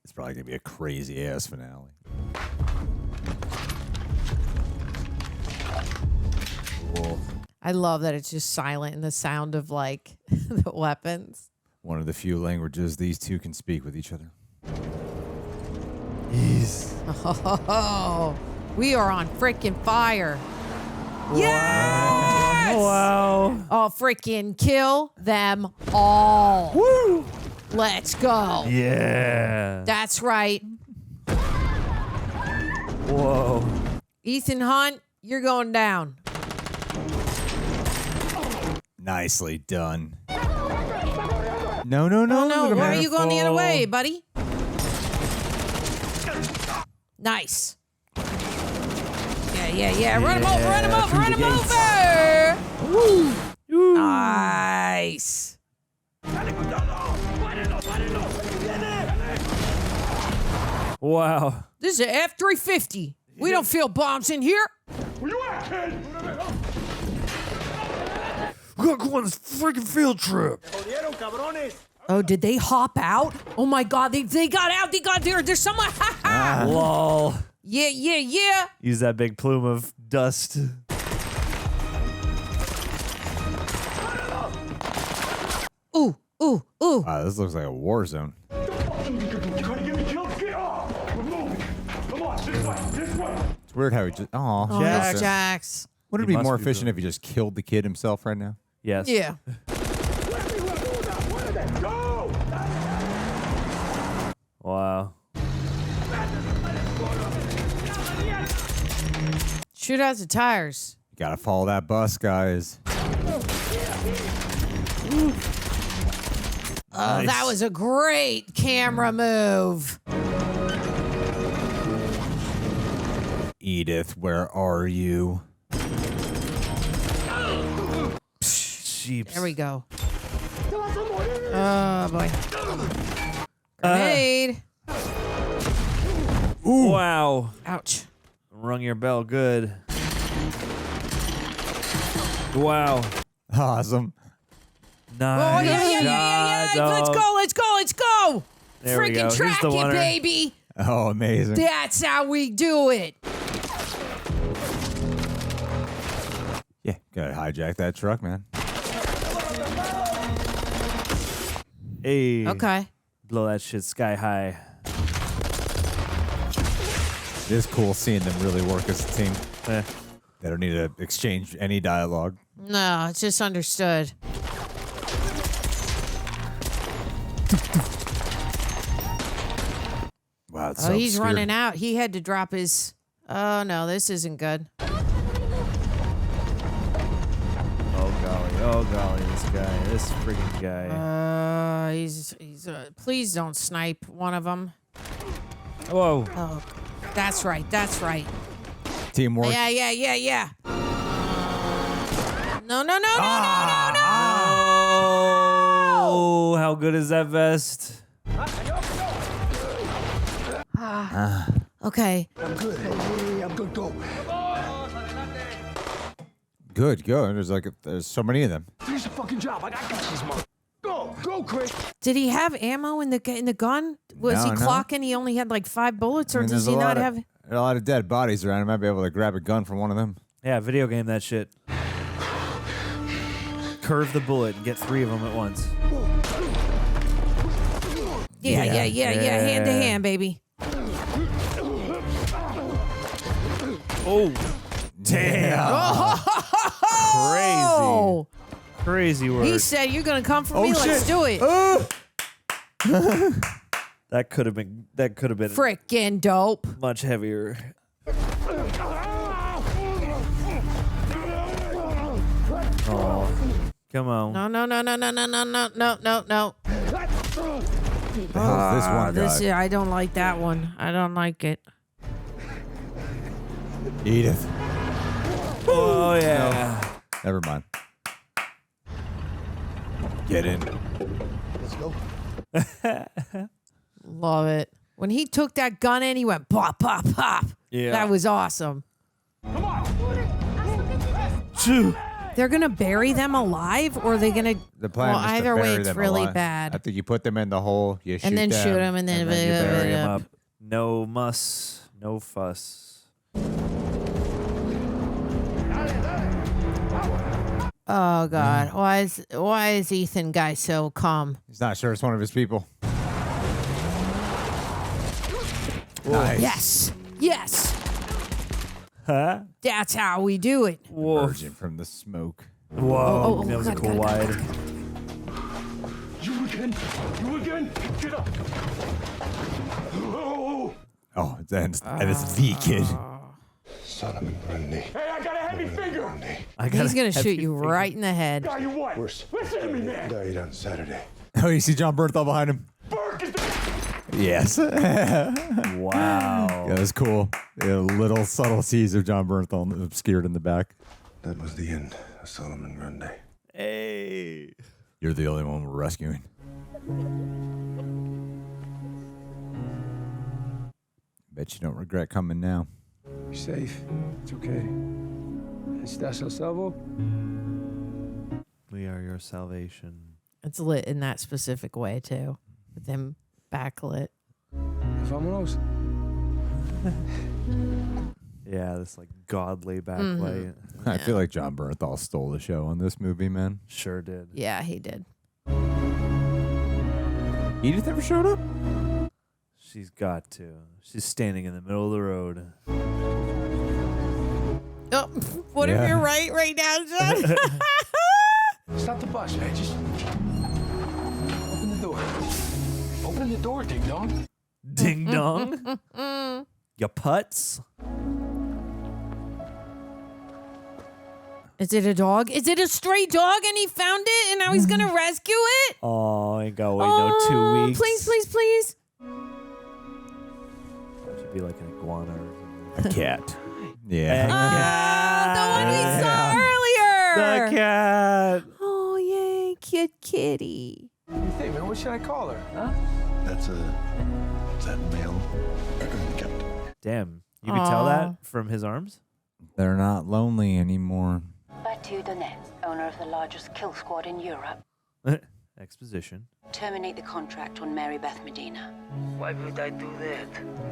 It's probably going to be a crazy ass finale. Cool. I love that it's just silent and the sound of like the weapons. One of the few languages these two can speak with each other. Oh, we are on freaking fire. Wow. Yes! Wow. Oh, freaking kill them all. Woo! Let's go. Yeah. That's right. Whoa. Ethan Hunt, you're going down. Nicely done. No. No, why are you going the other way, buddy? Nice. Yeah. Run him over. Woo. Nice. Wow. This is an F-350. We don't feel bombs in here. Where you at, kid? We gotta go on this freaking field trip. Oh, did they hop out? Oh my God, they got out. They got there. There's someone. Lol. Yeah. Use that big plume of dust. Ooh. Wow, this looks like a war zone. Trying to get me killed? Get off! We're moving. Come on, this way. It's weird how he just. Oh, Jax. Jax. Wouldn't it be more efficient if he just killed the kid himself right now? Yes. Yeah. Wow. Shoot out the tires. You gotta follow that bus, guys. Oh, that was a great camera move. Edith, where are you? Jeeps. There we go. Oh, boy. Grenade. Wow. Ouch. Rung your bell good. Wow. Awesome. Nice. Oh, yeah. Let's go. There we go. Freaking Here's track the it, winner. baby. Oh, amazing. That's how we do it. Yeah, gotta hijack that truck, man. Hey. Okay. Blow that shit sky high. It is cool seeing them really work as a team. They don't need to exchange any dialogue. No, it's just understood. Wow, it's Oh, so he's obscure. running out. He had to drop his. Oh no, this isn't good. Oh golly, this freaking guy. He's. Please don't snipe one of them. Whoa. Oh, that's right. Teamwork. Yeah. No. Oh, how good is that vest? Okay. I'm good. Hey, I'm good. Go. Good. There's so many of them. Finish the fucking job. I got these mother. Go, Chris. Did he have ammo in the gun? Was he No. clocking? He only had like 5 bullets, or I mean, does there's he not have? There are a lot of dead bodies around. I might be able to grab a gun from one of them. Yeah, video game that shit. Curve the bullet and get 3 of them at once. Yeah. Hand to hand, baby. Oh, damn. Crazy work. He said, "You're gonna come for me. shit. Let's do it." That could have been Frickin' dope. much heavier. Oh, come on. No. The hell is this one guy? I don't like that one. I don't like it. Edith. Oh yeah. Never mind. Get in. Let's go. Love it. When he took that gun in, he went pop, pop, pop. Yeah. That was awesome. They're gonna bury them alive, or are they gonna? The plan is to either bury way, it's them really alive. bad. I think you put them in the hole, you shoot And then them, shoot them, and then you Bury bury him them. up. No muss, no fuss. Oh God, why is Ethan guy so calm? He's not sure it's one of his people. Nice. Yes. Huh? That's how we do it. Emerging from the smoke. Whoa, that was a cool wide. You again? Get up. Oh, and it's the kid. Solomon Grundy. Hey, I got a heavy finger. He's gonna shoot you right in the head. Got you what? Listen to me, man. Died on Saturday. Oh, you see Jon Bernthal behind him? Yes. Wow. Yeah, that's cool. Yeah, little subtleties of Jon Bernthal obscured in the back. That was the end of Solomon Grundy. Hey. You're the only one we're rescuing. Bet you don't regret coming now. You're safe. It's okay. ¿Estás a salvo? We are your salvation. It's lit in that specific way, too. With them backlit. Vámonos. Yeah, this like godly backlight. I feel like Jon Bernthal stole the show on this movie, man. Sure did. Yeah, he did. Edith ever showed up? She's got to. She's standing in the middle of the road. Oh, what if you're right now, John? Stop the bus, man. Just open the door. Open the door, ding dong. Ding dong. Ya putz. Is it a dog? Is it a stray dog and he found it and now he's going to rescue it? Oh, ain't got to wait no 2 weeks. Please, please, please. That should be like an iguana or A cat. Yeah. The one we saw earlier. The cat. Oh, yay. Cute kitty. What do you think, man? What should I call her? Huh? Is that male? Captain. Damn. You can tell that from his arms? They're not lonely anymore. Mathieu Donnet, owner of the largest kill squad in Europe. Exposition. Terminate the contract on Marybeth Medina. Why would I do that?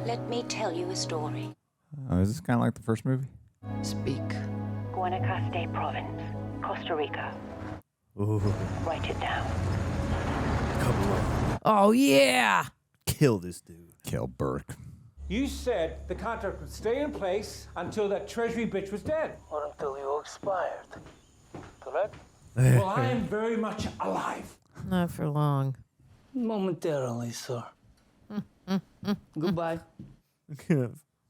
Let me tell you a story. Oh, is this kind of like the first movie? Speak. Guanacaste Province, Costa Rica. Ooh. Write it down. Oh, yeah. Kill this dude. Kill Burke. You said the contract would stay in place until that treasury bitch was dead. Or until you expired. Correct? Well, I am very much alive. Not for long. Momentarily, sir. Goodbye.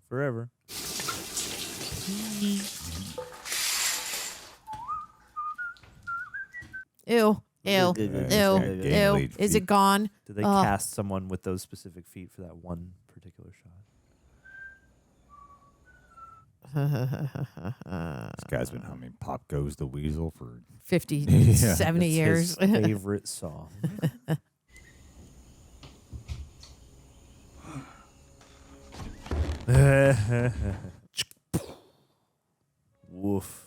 Forever. Ew. Ew. Ew. Ew. Is it gone? Did they cast someone with those specific feet for that one particular shot? This guy's been humming Pop Goes the Weasel for 50, 70 years. His favorite song. Woof.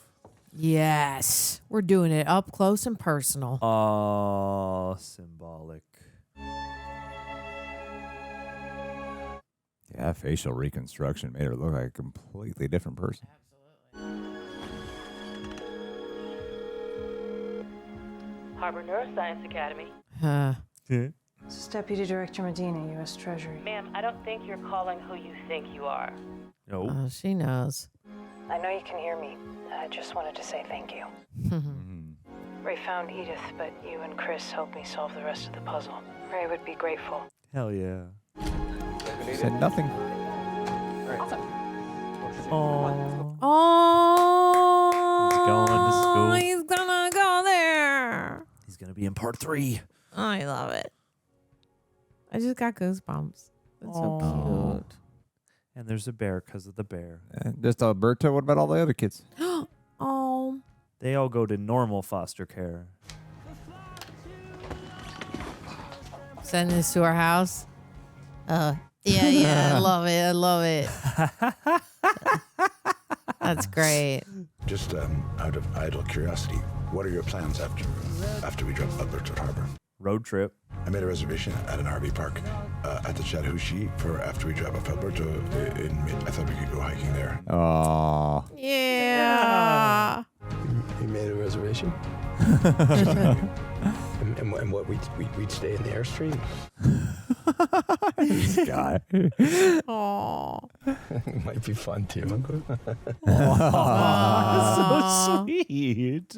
Yes. We're doing it up close and personal. Oh, symbolic. Yeah, facial reconstruction made her look like a completely different person. Harbor Neuroscience Academy. This is Deputy Director Medina, U.S. Treasury. Ma'am, I don't think you're calling who you think you are. No. Oh, she knows. I know you can hear me. I just wanted to say thank you. Ray found Edith, but you and Chris helped me solve the rest of the puzzle. Ray would be grateful. Hell yeah. Said nothing. Oh. Oh. He's going to school. He's gonna go there. He's going to be in part 3. I love it. I just got goosebumps. It's so cute. And there's a bear because of the bear. Just Alberto. What about all the other kids? Oh. They all go to normal foster care. Send this to our house. Yeah, I love it. I love it. That's great. Just out of idle curiosity, what are your plans after we drop Alberto Harbor? Road trip. I made a reservation at an RV park at the Chattahoochee for after we drop off Alberto. I thought we could go hiking there. Oh. Yeah. You made a reservation? and what, we'd stay in the Airstream? This guy. Oh. Might be fun, too. So sweet.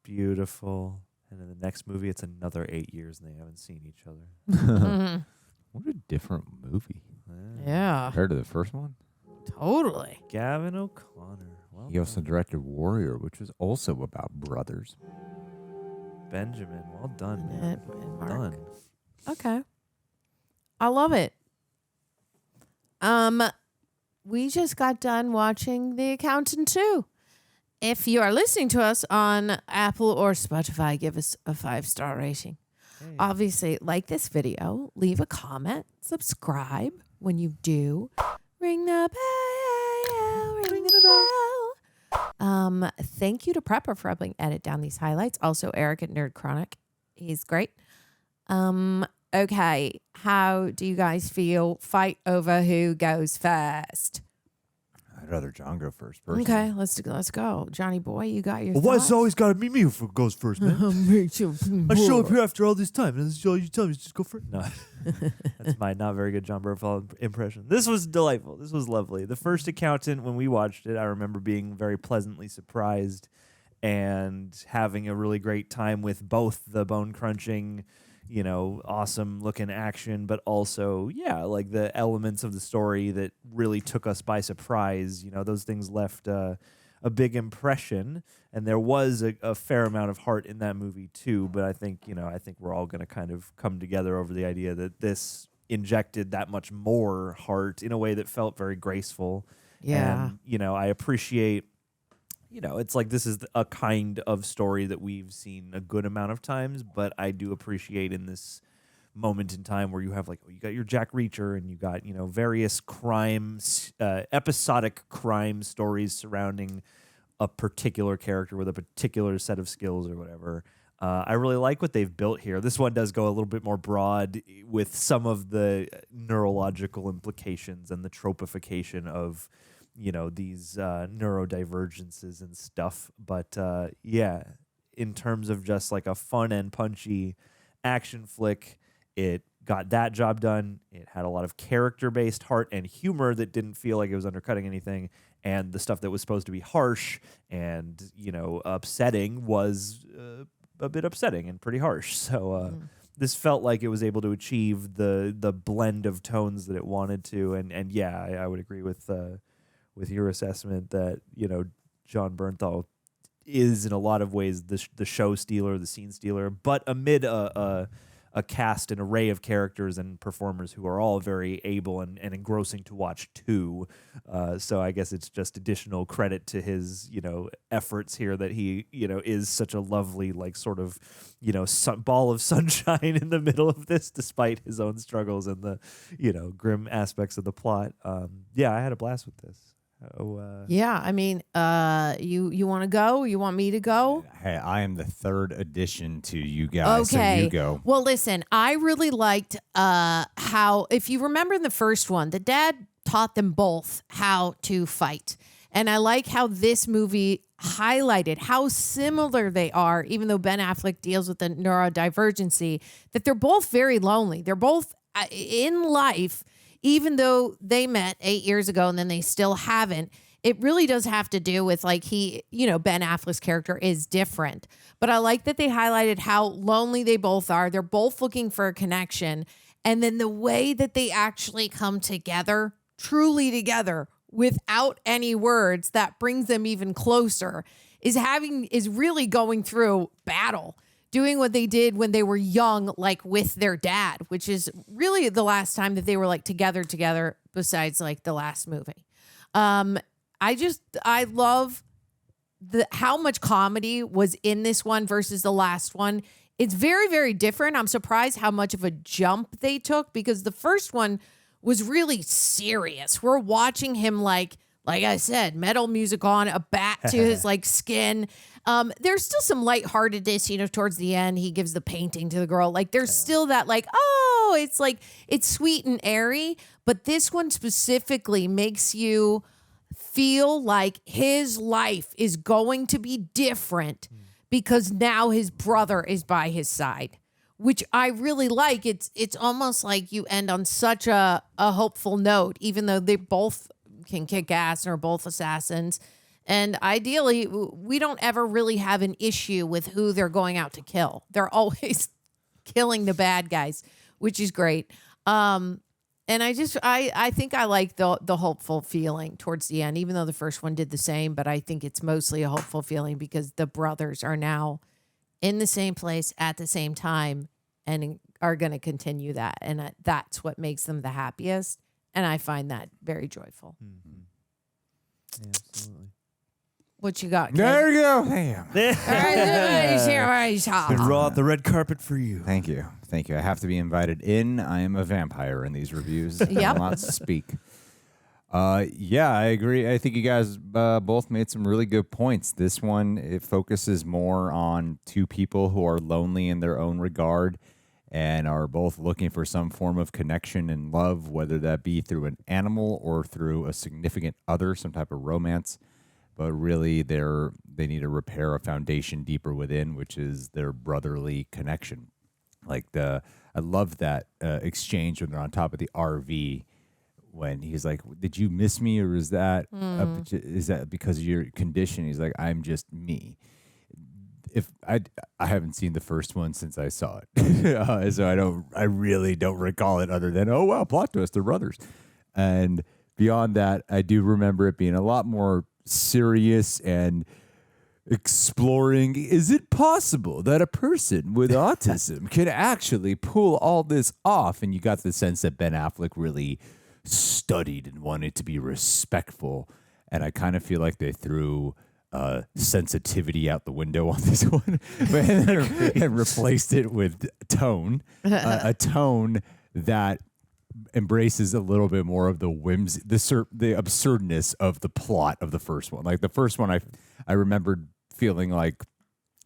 Beautiful. And in the next movie, it's another 8 years and they haven't seen each other. What a different movie. Yeah. Compared to the first one. Totally. Gavin O'Connor. Well He also directed Warrior, which was also about brothers. Benjamin. Well done, man. Well done. Okay. I love it. We just got done watching The Accountant 2. If you are listening to us on Apple or Spotify, give us a 5-star rating. Obviously, like this video, leave a comment, subscribe. when you do. Ring the bell, ring the bell. Thank you to Prepper for helping edit down these highlights. Also, Eric at Nerd Chronic. He's great. Okay, how do you guys feel? Fight over who goes first. I'd rather John go first. Personally. Okay, let's go. Johnny boy, you got your Well, why thoughts? it's always got to be me who goes first, man? I show up here after all this time, and all you tell me is just go first. No, that's my not very good Jon Bernthal impression. This was delightful. This was lovely. The First Accountant, when we watched it, I remember being very pleasantly surprised and having a really great time with both the bone-crunching, awesome looking action, but also, like the elements of the story that really took us by surprise. Those things left a big impression, and there was a fair amount of heart in that movie too. But I think we're all going to kind of come together over the idea that this injected that much more heart in a way that felt very graceful. Yeah. And, I appreciate, it's like this is a kind of story that we've seen a good amount of times, but I do appreciate in this moment in time where you have you got your Jack Reacher and you got, various crimes, episodic crime stories surrounding a particular character with a particular set of skills or whatever. I really like what they've built here. This one does go a little bit more broad with some of the neurological implications and the tropification of these neurodivergences and stuff. But in terms of just like a fun and punchy action flick, it got that job done. It had a lot of character-based heart and humor that didn't feel like it was undercutting anything. And the stuff that was supposed to be harsh and, upsetting was a bit upsetting and pretty harsh. So this felt like it was able to achieve the blend of tones that it wanted to. And I would agree with your assessment that, Jon Bernthal is in a lot of ways the show stealer, the scene stealer, but amid a cast, an array of characters and performers who are all very able and engrossing to watch too. So I guess it's just additional credit to his, efforts here that he, is such a lovely, sort of, ball of sunshine in the middle of this, despite his own struggles and the, grim aspects of the plot. I had a blast with this. Yeah, I mean, you want to go? You want me to go? Hey, I am the third addition to you guys, Okay. so you go. Well, listen, I really liked how, if you remember in the first one, the dad taught them both how to fight. And I like how this movie highlighted how similar they are, even though Ben Affleck deals with the neurodivergency, that they're both very lonely. They're both in life. Even though they met 8 years ago and then they still haven't, it really does have to do with Ben Affleck's character is different. But I like that they highlighted how lonely they both are. They're both looking for a connection. And then the way that they actually come together, truly together, without any words, that brings them even closer, is really going through battle. Doing what they did when they were young, with their dad, which is really the last time that they were together besides the last movie. I love how much comedy was in this one versus the last one. It's very, very different. I'm surprised how much of a jump they took because the first one was really serious. We're watching him like I said, metal music on, a bat to his skin. There's still some lightheartedness, towards the end. He gives the painting to the girl. There's still that it's sweet and airy. But this one specifically makes you feel like his life is going to be different because now his brother is by his side, which I really like. It's almost like you end on such a hopeful note, even though they both can kick ass and are both assassins. And ideally, we don't ever really have an issue with who they're going out to kill. They're always killing the bad guys, which is great. And I think I like the hopeful feeling towards the end, even though the first one did the same. But I think it's mostly a hopeful feeling because the brothers are now in the same place at the same time and are going to continue that. And that's what makes them the happiest. And I find that very joyful. Mm-hmm. Yeah, absolutely. What you got, kid? There you go. Damn. Been raw the red carpet for you. Thank you. Thank you. I have to be invited in. I am a vampire in these reviews. Yep. I will not speak. Yeah, I agree. I think you guys both made some really good points. This one, it focuses more on two people who are lonely in their own regard and are both looking for some form of connection and love, whether that be through an animal or through a significant other, some type of romance. But really, they need to repair a foundation deeper within, which is their brotherly connection. Like I love that exchange when they're on top of the RV. When he's like, "Did you miss me, or is that because of your condition?" He's like, "I'm just me." If I haven't seen the first one since I saw it, so I really don't recall it other than, oh wow, plot twist, they're brothers. And beyond that, I do remember it being a lot more serious and exploring. Is it possible that a person with autism can actually pull all this off? And you got the sense that Ben Affleck really studied and wanted to be respectful, and I kind of feel like they threw sensitivity out the window on this one and replaced it with tone, a tone that embraces a little bit more of the whims, the absurdness of the plot of the first one. Like the first one, I remembered feeling like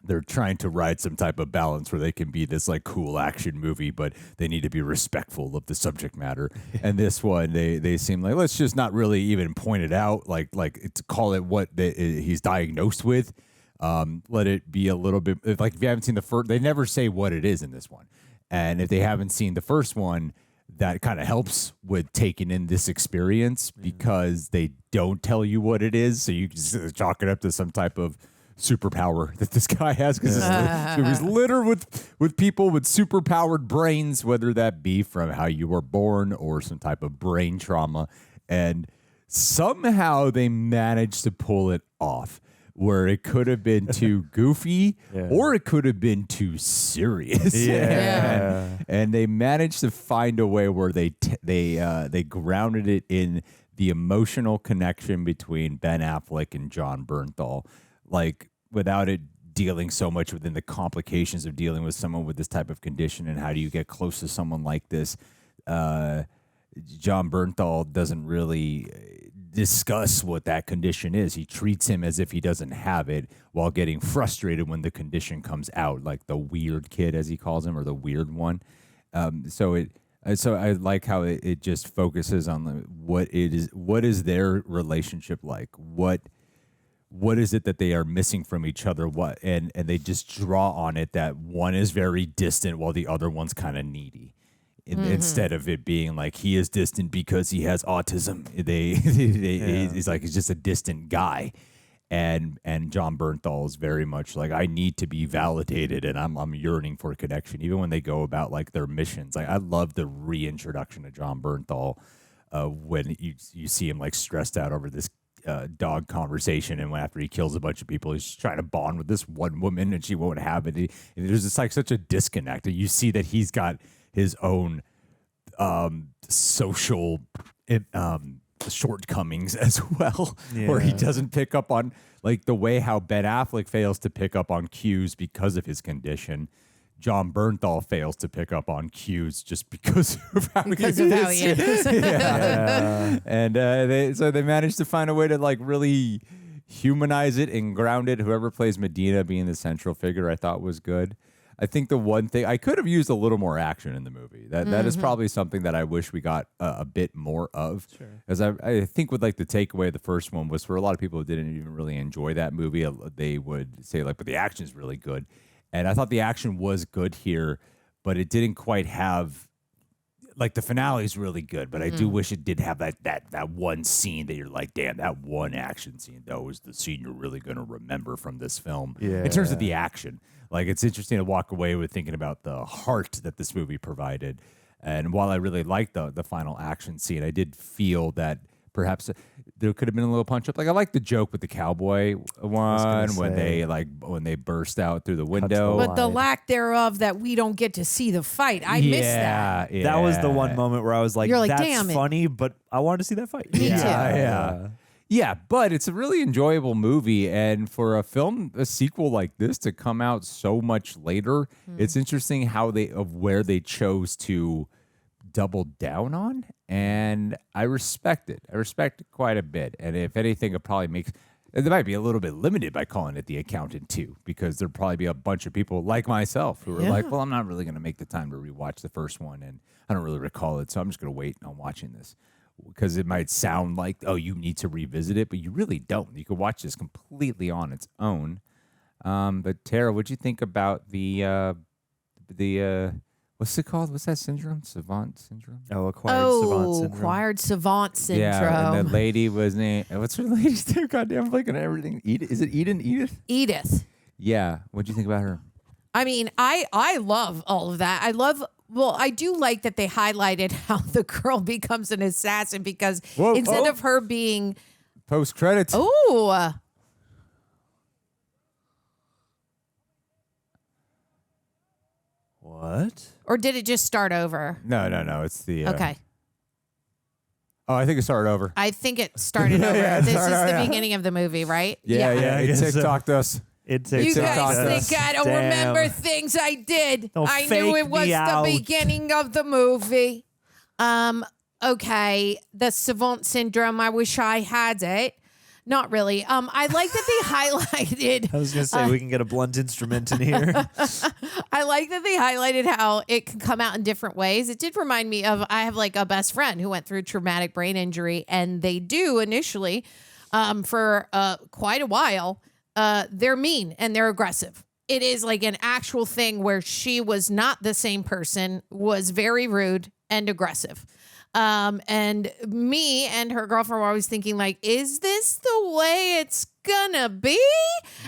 they're trying to ride some type of balance where they can be this like cool action movie, but they need to be respectful of the subject matter. And this one, they seem like, let's just not really even point it out, like to call it what he's diagnosed with. Let it be a little bit like, if you haven't seen the first, they never say what it is in this one. And if they haven't seen the first one, that kind of helps with taking in this experience because they don't tell you what it is. So you just chalk it up to some type of superpower that this guy has, because he's littered with people with superpowered brains, whether that be from how you were born or some type of brain trauma. And somehow they managed to pull it off, where it could have been too goofy or it could have been too serious. And they managed to find a way where they grounded it in the emotional connection between Ben Affleck and Jon Bernthal, like without it dealing so much within the complications of dealing with someone with this type of condition and how do you get close to someone like this. Jon Bernthal doesn't really discuss what that condition is. He treats him as if he doesn't have it while getting frustrated when the condition comes out, like the weird kid, as he calls him, or the weird one. So I like how it just focuses on what is their relationship like? What is it that they are missing from each other? And they just draw on it that one is very distant while the other one's kind of needy. Instead of it being like he is distant because he has autism, he's just a distant guy, and Jon Bernthal is very much like, I need to be validated, and I'm yearning for a connection. Even when they go about like their missions, like I love the reintroduction of Jon Bernthal when you see him like stressed out over this dog conversation, and after he kills a bunch of people, he's trying to bond with this one woman, and she won't have it. And there's just like such a disconnect, and you see that he's got his own social shortcomings as well, where he doesn't pick up on like the way how Ben Affleck fails to pick up on cues because of his condition. Jon Bernthal fails to pick up on cues just because of how he is. And they managed to find a way to like really humanize it and ground it. Whoever plays Medina being the central figure, I thought was good. I think the one thing I could have used a little more action in the movie. That is probably something that I wish we got a bit more of. As I think with like the takeaway of the first one was, for a lot of people who didn't even really enjoy that movie, they would say like, but the action is really good. And I thought the action was good here, but it didn't quite have, like the finale is really good, but I do wish it did have that one scene that you're like, damn, that one action scene, that was the scene you're really going to remember from this film. In terms of the action. Like, it's interesting to walk away with thinking about the heart that this movie provided. And while I really liked the final action scene, I did feel that perhaps there could have been a little punch up. Like, I like the joke with the cowboy one when they burst out through the window. But the lack thereof that we don't get to see the fight. I missed that. That was the one moment where I was like, You're like, that's damn it. funny, but I wanted to see that fight. Me too. Yeah, but it's a really enjoyable movie, and for a sequel like this to come out so much later, it's interesting where they chose to double down on, and I respect it. I respect it quite a bit, and if anything, they might be a little bit limited by calling it The Accountant 2, because there'll probably be a bunch of people like myself who are like, well, I'm not really going to make the time to rewatch the first one, and I don't really recall it, so I'm just going to wait on watching this. Because it might sound like, oh, you need to revisit it, but you really don't. You could watch this completely on its own. But Tara, what'd you think about the what's it called? What's that syndrome? Savant syndrome? Oh, acquired savant syndrome. Yeah, and the lady was named, what's her lady's name? Goddamn, I'm looking at everything. Is it Edith? Edith. Yeah. What'd you think about her? I mean, I love all of that. I do like that they highlighted how the girl becomes an assassin because instead of her being post credits. Oh. What? Or did it just start over? No. It's the okay. Oh, I think it started over. I think it started over. This is the beginning of the movie, right? Yeah. It TikToked us. You guys think I don't remember things I did. I knew it was the beginning of the movie. Okay. The savant syndrome. I wish I had it. Not really. I like that they highlighted. I was going to say, we can get a blunt instrument in here. I like that they highlighted how it can come out in different ways. It did remind me of, I have like a best friend who went through traumatic brain injury, and they do initially, for quite a while, they're mean and they're aggressive. It is like an actual thing where she was not the same person, was very rude and aggressive. And me and her girlfriend were always thinking like, is this the way it's gonna be?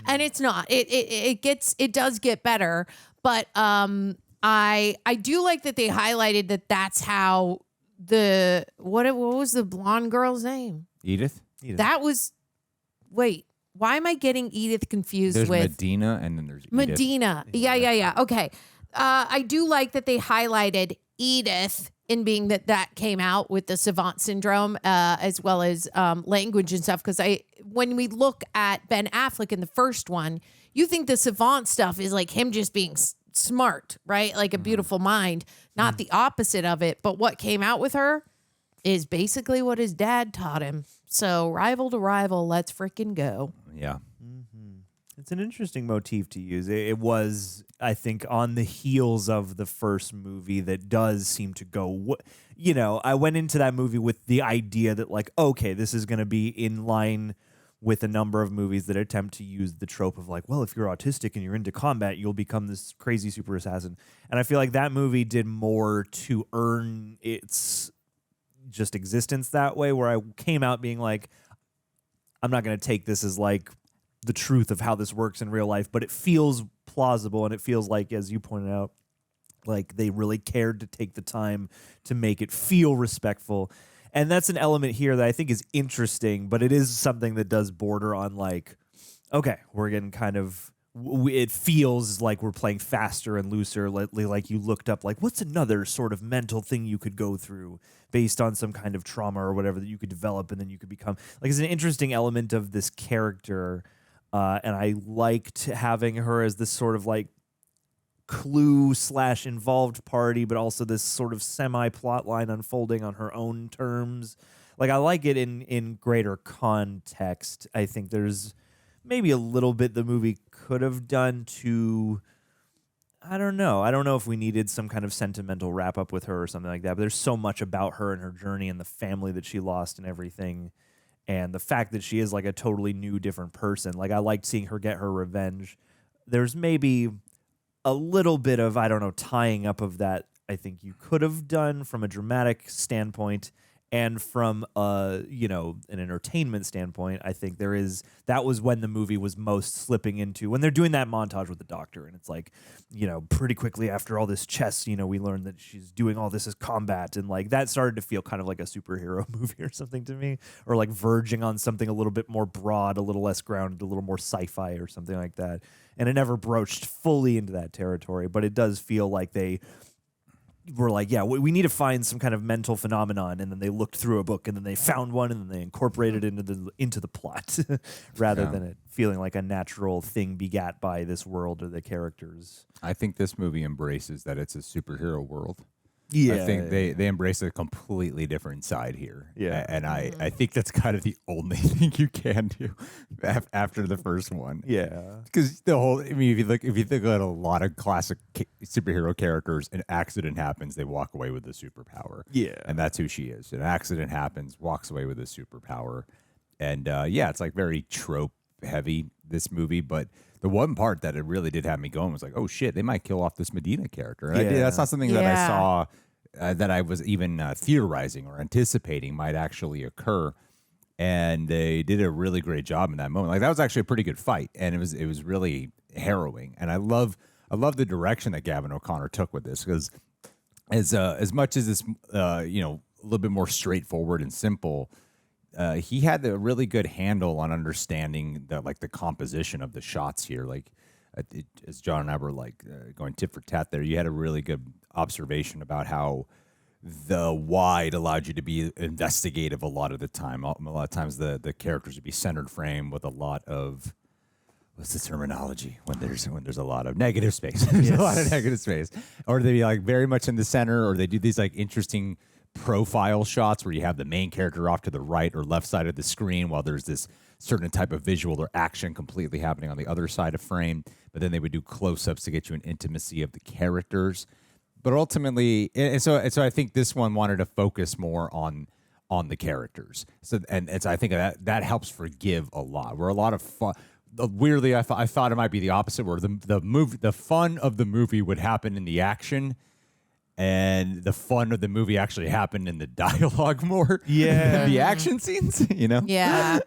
And it's not. It does get better. But I do like that they highlighted that that's how what was the blonde girl's name? Edith. That was, wait, why am I getting Edith confused with Medina and then there's Edith. Medina. Yeah. Okay. I do like that they highlighted Edith in being that came out with the savant syndrome, as well as language and stuff. Because when we look at Ben Affleck in the first one, you think the savant stuff is like him just being smart, right? Like a beautiful mind, not the opposite of it. But what came out with her is basically what his dad taught him. So rival to rival, let's freaking go. Yeah. It's an interesting motif to use. It was, I think, on the heels of the first movie that does seem to go, I went into that movie with the idea that like, okay, this is going to be in line with a number of movies that attempt to use the trope of like, well, if you're autistic and you're into combat, you'll become this crazy super assassin. And I feel like that movie did more to earn its just existence that way, where I came out being like, I'm not going to take this as like the truth of how this works in real life, but it feels plausible, and it feels like, as you pointed out, like they really cared to take the time to make it feel respectful. And that's an element here that I think is interesting, but it is something that does border on like, okay, we're getting kind of, it feels like we're playing faster and looser, like you looked up, like what's another sort of mental thing you could go through based on some kind of trauma or whatever that you could develop, and then you could become, like, it's an interesting element of this character. And I liked having her as this sort of like clue/involved party, but also this sort of semi-plot line unfolding on her own terms. Like, I like it in greater context. I think there's maybe a little bit the movie could have done to, I don't know if we needed some kind of sentimental wrap up with her or something like that, but there's so much about her and her journey and the family that she lost and everything. And the fact that she is like a totally new, different person. Like, I liked seeing her get her revenge. There's maybe a little bit of, I don't know, tying up of that I think you could have done from a dramatic standpoint, and from an entertainment standpoint. I think that was when the movie was most slipping into, when they're doing that montage with the doctor, and it's like, pretty quickly after all this chess, we learned that she's doing all this as combat, and like that started to feel kind of like a superhero movie or something to me, or like verging on something a little bit more broad, a little less grounded, a little more sci-fi or something like that. And it never broached fully into that territory, but it does feel like they were like, yeah, we need to find some kind of mental phenomenon, and then they looked through a book, and then they found one, and then they incorporated it into the plot, rather than it feeling like a natural thing begat by this world or the characters. I think this movie embraces that it's a superhero world. Yeah, I think they embrace a completely different side here. Yeah, and I think that's kind of the only thing you can do after the first one. Yeah, because the whole, I mean, if you think about a lot of classic superhero characters, an accident happens, they walk away with a superpower. Yeah, and that's who she is. An accident happens, walks away with a superpower, and it's like very trope heavy, this movie, but the one part that it really did have me going was like, oh shit, they might kill off this Medina character. And that's not something that I saw that I was even theorizing or anticipating might actually occur. And they did a really great job in that moment. Like, that was actually a pretty good fight, and it was really harrowing. And I love the direction that Gavin O'Connor took with this, because as much as this a little bit more straightforward and simple, he had a really good handle on understanding the composition of the shots here. Like, as John and I were going tit for tat there, you had a really good observation about how the wide allowed you to be investigative a lot of the time. A lot of times the characters would be centered frame with a lot of, what's the terminology when there's a lot of negative space. There's a lot of negative space, or they'd be very much in the center, or they do these interesting profile shots where you have the main character off to the right or left side of the screen while there's this certain type of visual or action completely happening on the other side of frame. But then they would do close-ups to get you an intimacy of the characters. But ultimately, and so I think this one wanted to focus more on the characters. So I think that helps forgive a lot. Where a lot of fun, weirdly, I thought it might be the opposite, where the fun of the movie would happen in the action, and the fun of the movie actually happened in the dialogue more than the action scenes, Yeah.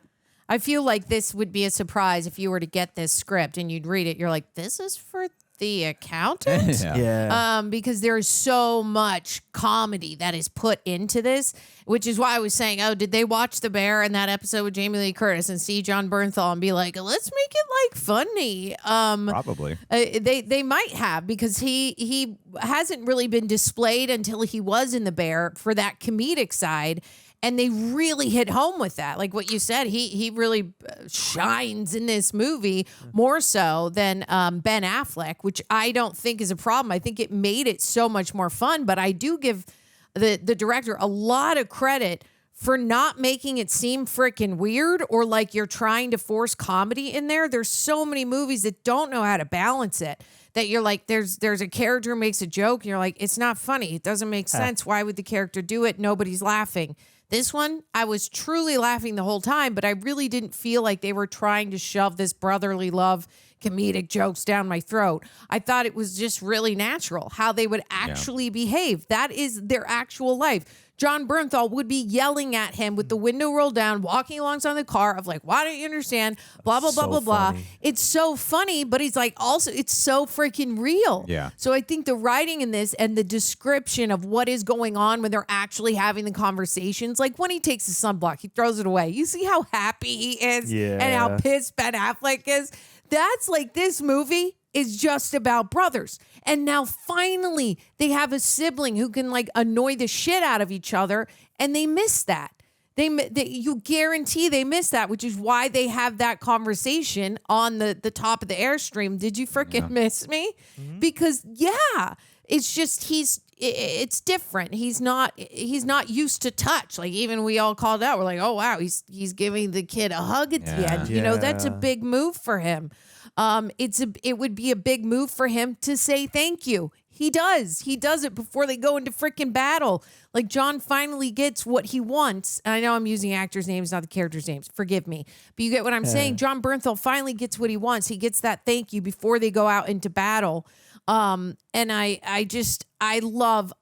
I feel like this would be a surprise if you were to get this script and you'd read it. You're like, this is for the accountant? Because there is so much comedy that is put into this, which is why I was saying, oh, did they watch The Bear in that episode with Jamie Lee Curtis and see Jon Bernthal and be like, let's make it funny? Probably. They might have, because he hasn't really been displayed until he was in The Bear for that comedic side. And they really hit home with that. Like what you said, he really shines in this movie more so than Ben Affleck, which I don't think is a problem. I think it made it so much more fun. But I do give the director a lot of credit for not making it seem freaking weird or like you're trying to force comedy in there. There's so many movies that don't know how to balance it, that you're like, there's a character who makes a joke and you're like, it's not funny. It doesn't make sense. Why would the character do it? Nobody's laughing. This one, I was truly laughing the whole time, but I really didn't feel like they were trying to shove this brotherly love comedic jokes down my throat. I thought it was just really natural how they would actually behave. That is their actual life. Jon Bernthal would be yelling at him with the window rolled down, walking alongside the car of like, why don't you understand? Blah, blah, blah, blah, blah. It's so funny, but he's like, also, it's so freaking real. Yeah. So I think the writing in this and the description of what is going on when they're actually having the conversations, like when he takes the sunblock, he throws it away. You see how happy he is and how pissed Ben Affleck is? That's like, this movie is just about brothers. And now finally they have a sibling who can annoy the shit out of each other, and they miss that. You guarantee they miss that, which is why they have that conversation on the top of the Airstream. Did you freaking miss me? Mm-hmm. Because it's just it's different. He's not used to touch. Like, even we all called out. We're like, oh wow, he's giving the kid a hug at the end. Yeah. That's a big move for him. It would be a big move for him to say thank you. He does it before they go into freaking battle. Like, John finally gets what he wants. And I know I'm using actors' names, not the characters' names. Forgive me. But you get what I'm saying. Jon Bernthal finally gets what he wants. He gets that thank you before they go out into battle. And I love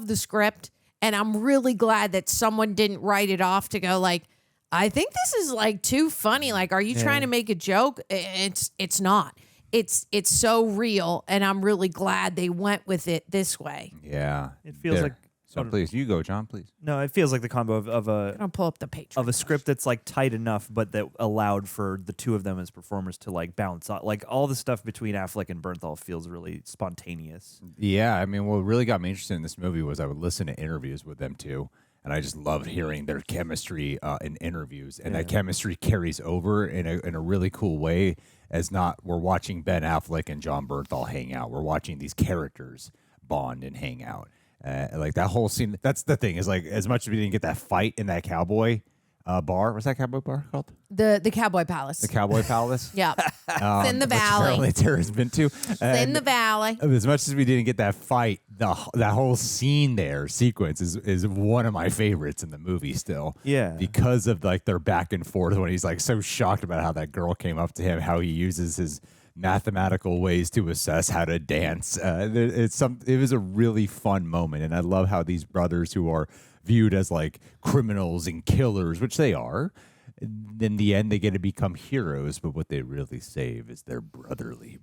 the script. And I'm really glad that someone didn't write it off to go like, I think this is too funny. Like, are you trying to make a joke? It's not. It's so real, and I'm really glad they went with it this way. Yeah, it feels like So please, you go, John, please. No, it feels like the combo of I'll pull up the Patron. Of a script that's like tight enough, but that allowed for the two of them as performers to like bounce out. Like all the stuff between Affleck and Bernthal feels really spontaneous. Yeah, I mean, what really got me interested in this movie was I would listen to interviews with them too, and I just loved hearing their chemistry in interviews, and that chemistry carries over in a really cool way. As not, we're watching Ben Affleck and Jon Bernthal hang out. We're watching these characters bond and hang out. Like that whole scene. That's the thing is like as much as we didn't get that fight in that cowboy bar. What's that cowboy bar called? The Cowboy Palace. The Cowboy Palace. Yep. It's in the valley. Apparently Tara's been to. It's in the valley. As much as we didn't get that fight, that whole scene there sequence is one of my favorites in the movie still. Yeah. Because of like their back and forth when he's like so shocked about how that girl came up to him, how he uses his mathematical ways to assess how to dance. It was a really fun moment, and I love how these brothers who are viewed as like criminals and killers, which they are, in the end they get to become heroes, but what they really save is their brotherly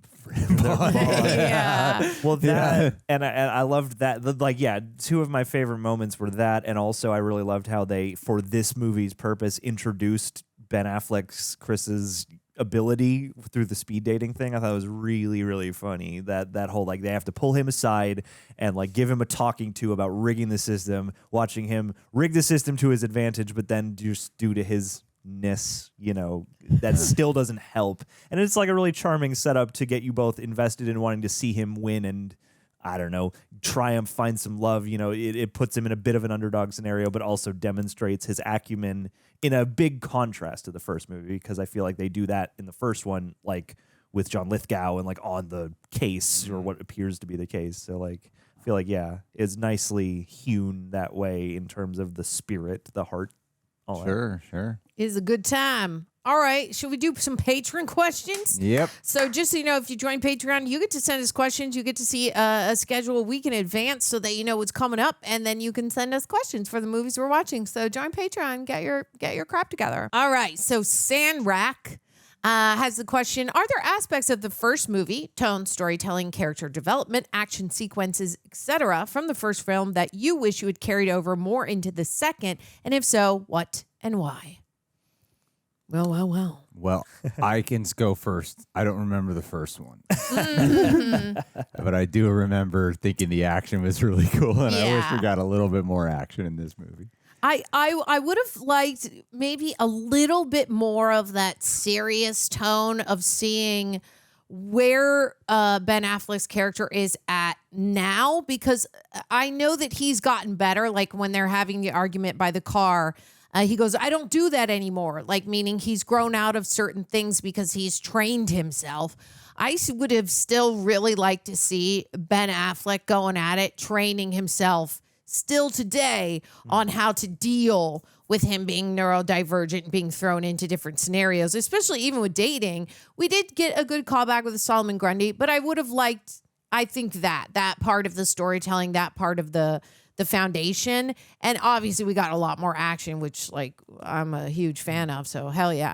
bond. Yeah. Well, that and I loved that. Like, yeah, two of my favorite moments were that, and also I really loved how they, for this movie's purpose, introduced Ben Affleck's Chris's ability through the speed dating thing. I thought it was really, really funny that whole like they have to pull him aside and like give him a talking to about rigging the system, watching him rig the system to his advantage, but then just due to his ness, that still doesn't help. And it's like a really charming setup to get you both invested in wanting to see him win and, I don't know, triumph, find some love. It puts him in a bit of an underdog scenario, but also demonstrates his acumen in a big contrast to the first movie, because I feel like they do that in the first one, like with John Lithgow and like on the case or what appears to be the case. So like, I feel like, it's nicely hewn that way in terms of the spirit, the heart. All Sure. It is a good time. All right, should we do some Patreon questions? Yep. So just so you know, if you join Patreon, you get to send us questions. You get to see a schedule a week in advance so that you know what's coming up, and then you can send us questions for the movies we're watching. So join Patreon, get your crap together. All right, so Sanrak has the question: are there aspects of the first movie, tone, storytelling, character development, action sequences, etc., from the first film that you wish you had carried over more into the second? And if so, what and why? Well. Well, I can go first. I don't remember the first one. But I do remember thinking the action was really cool, and I wish we got a little bit more action in this movie. I would have liked maybe a little bit more of that serious tone of seeing where Ben Affleck's character is at now, because I know that he's gotten better. Like when they're having the argument by the car, he goes, I don't do that anymore. Like, meaning he's grown out of certain things because he's trained himself. I would have still really liked to see Ben Affleck going at it, training himself still today on how to deal with him being neurodivergent, being thrown into different scenarios, especially even with dating. We did get a good callback with Solomon Grundy, but I would have liked, I think that part of the storytelling, that part of the foundation. And obviously we got a lot more action, which like I'm a huge fan of. So hell yeah,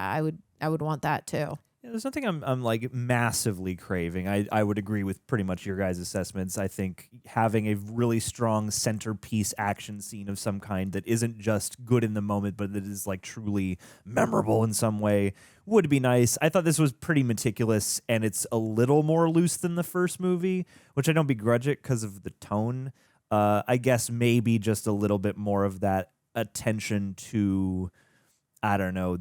I would want that too. Yeah, there's nothing I'm like massively craving. I would agree with pretty much your guys' assessments. I think having a really strong centerpiece action scene of some kind that isn't just good in the moment, but that is like truly memorable in some way would be nice. I thought this was pretty meticulous, and it's a little more loose than the first movie, which I don't begrudge it because of the tone. I guess maybe just a little bit more of that attention to, I don't know,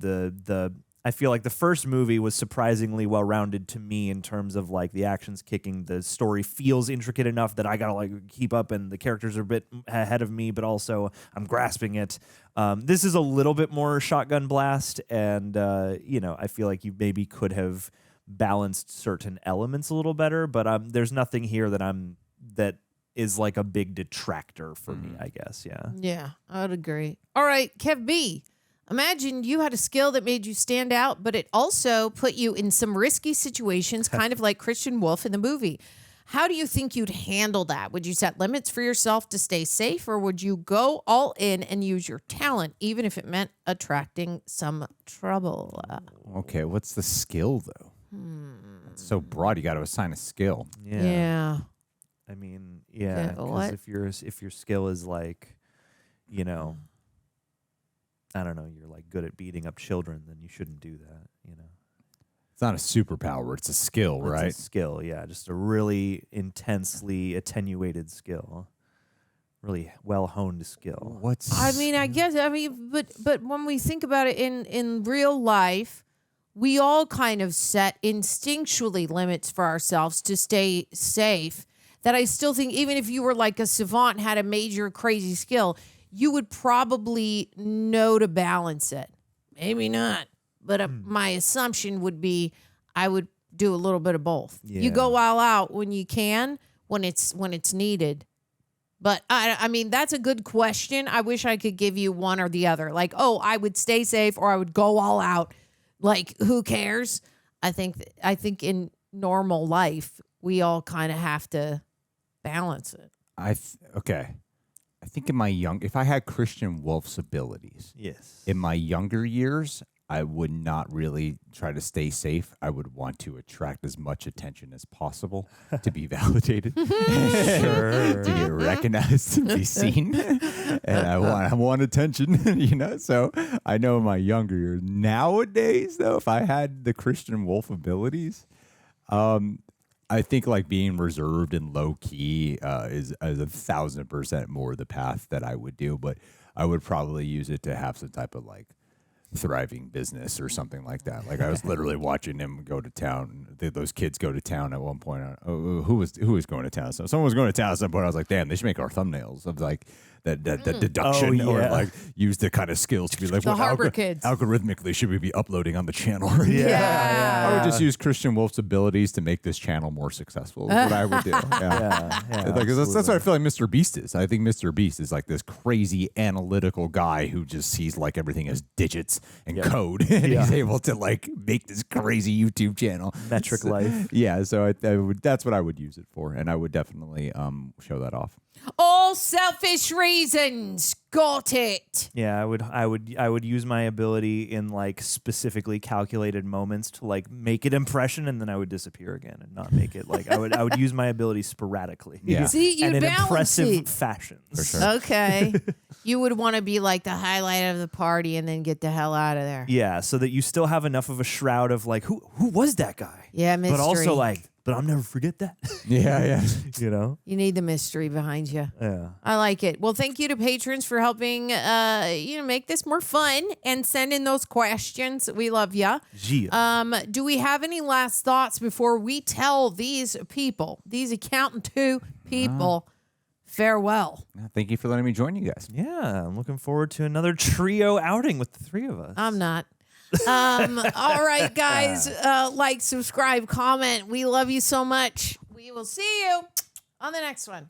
I feel like the first movie was surprisingly well-rounded to me in terms of like the action's kicking, the story feels intricate enough that I gotta like keep up, and the characters are a bit ahead of me, but also I'm grasping it. This is a little bit more shotgun blast, and I feel like you maybe could have balanced certain elements a little better, but there's nothing here that is like a big detractor for me, I guess. Yeah, I would agree. All right, Kev B. Imagine you had a skill that made you stand out, but it also put you in some risky situations, kind of like Christian Wolff in the movie. How do you think you'd handle that? Would you set limits for yourself to stay safe, or would you go all in and use your talent, even if it meant attracting some trouble? Okay, what's the skill, though? It's so broad, you got to assign a skill. Yeah. I mean, yeah, because if your skill is like, you know, I don't know, you're like good at beating up children, then you shouldn't do that, you know. It's not a superpower, it's a skill, right? It's a skill, yeah, just a really intensely attenuated skill. Really well-honed skill. I mean, but when we think about it in real life, we all kind of set instinctually limits for ourselves to stay safe. That I still think even if you were like a savant and had a major crazy skill, you would probably know to balance it. Maybe not. But my assumption would be I would do a little bit of both. Yeah. You go all out when you can, when it's needed. But I mean, that's a good question. I wish I could give you one or the other. Like, oh, I would stay safe or I would go all out. Like, who cares? I think in normal life, we all kind of have to balance it. Okay. I think if I had Christian Wolff's abilities, yes, in my younger years, I would not really try to stay safe. I would want to attract as much attention as possible to be validated, to get recognized, to be seen, and I want attention, you know. So I know in my younger years. Nowadays, though, if I had the Christian Wolff abilities, I think like being reserved and low key is 1,000% more the path that I would do. But I would probably use it to have some type of like thriving business or something like that. Like I was literally watching them go to town. Those kids go to town at one point. Who was going to town? So someone was going to town at some point. I was like, damn, they should make our thumbnails of like that deduction or like use the kind of skills to be like, the Harbor kids. Algorithmically, should we be uploading on the channel? Yeah. I would just use Christian Wolff's abilities to make this channel more successful. Is what I would do. Yeah. Like, that's what I feel like Mr. Beast is. I think Mr. Beast is like this crazy analytical guy who just sees like everything as digits and code, and he's able to like make this crazy YouTube channel. Metric life. Yeah, so I would. That's what I would use it for, and I would definitely show that off. All selfish reasons. Got it. Yeah, I would use my ability in like specifically calculated moments to like make an impression, and then I would disappear again and not make it. Like I would use my ability sporadically. Yeah. See, you and in balance impressive it. fashions. For sure. Okay. You would want to be like the highlight of the party and then get the hell out of there. Yeah, so that you still have enough of a shroud of like who was that guy? Yeah, mystery. But also like, but I'll never forget that. Yeah. You know? You need the mystery behind you. Yeah. I like it. Well, thank you to patrons for helping make this more fun and send in those questions. We love ya. Yeah. Do we have any last thoughts before we tell these people, these accountant people, farewell? Thank you for letting me join you guys. Yeah, I'm looking forward to another trio outing with the three of us. I'm not. All right, guys, like, subscribe, comment. We love you so much. We will see you on the next one.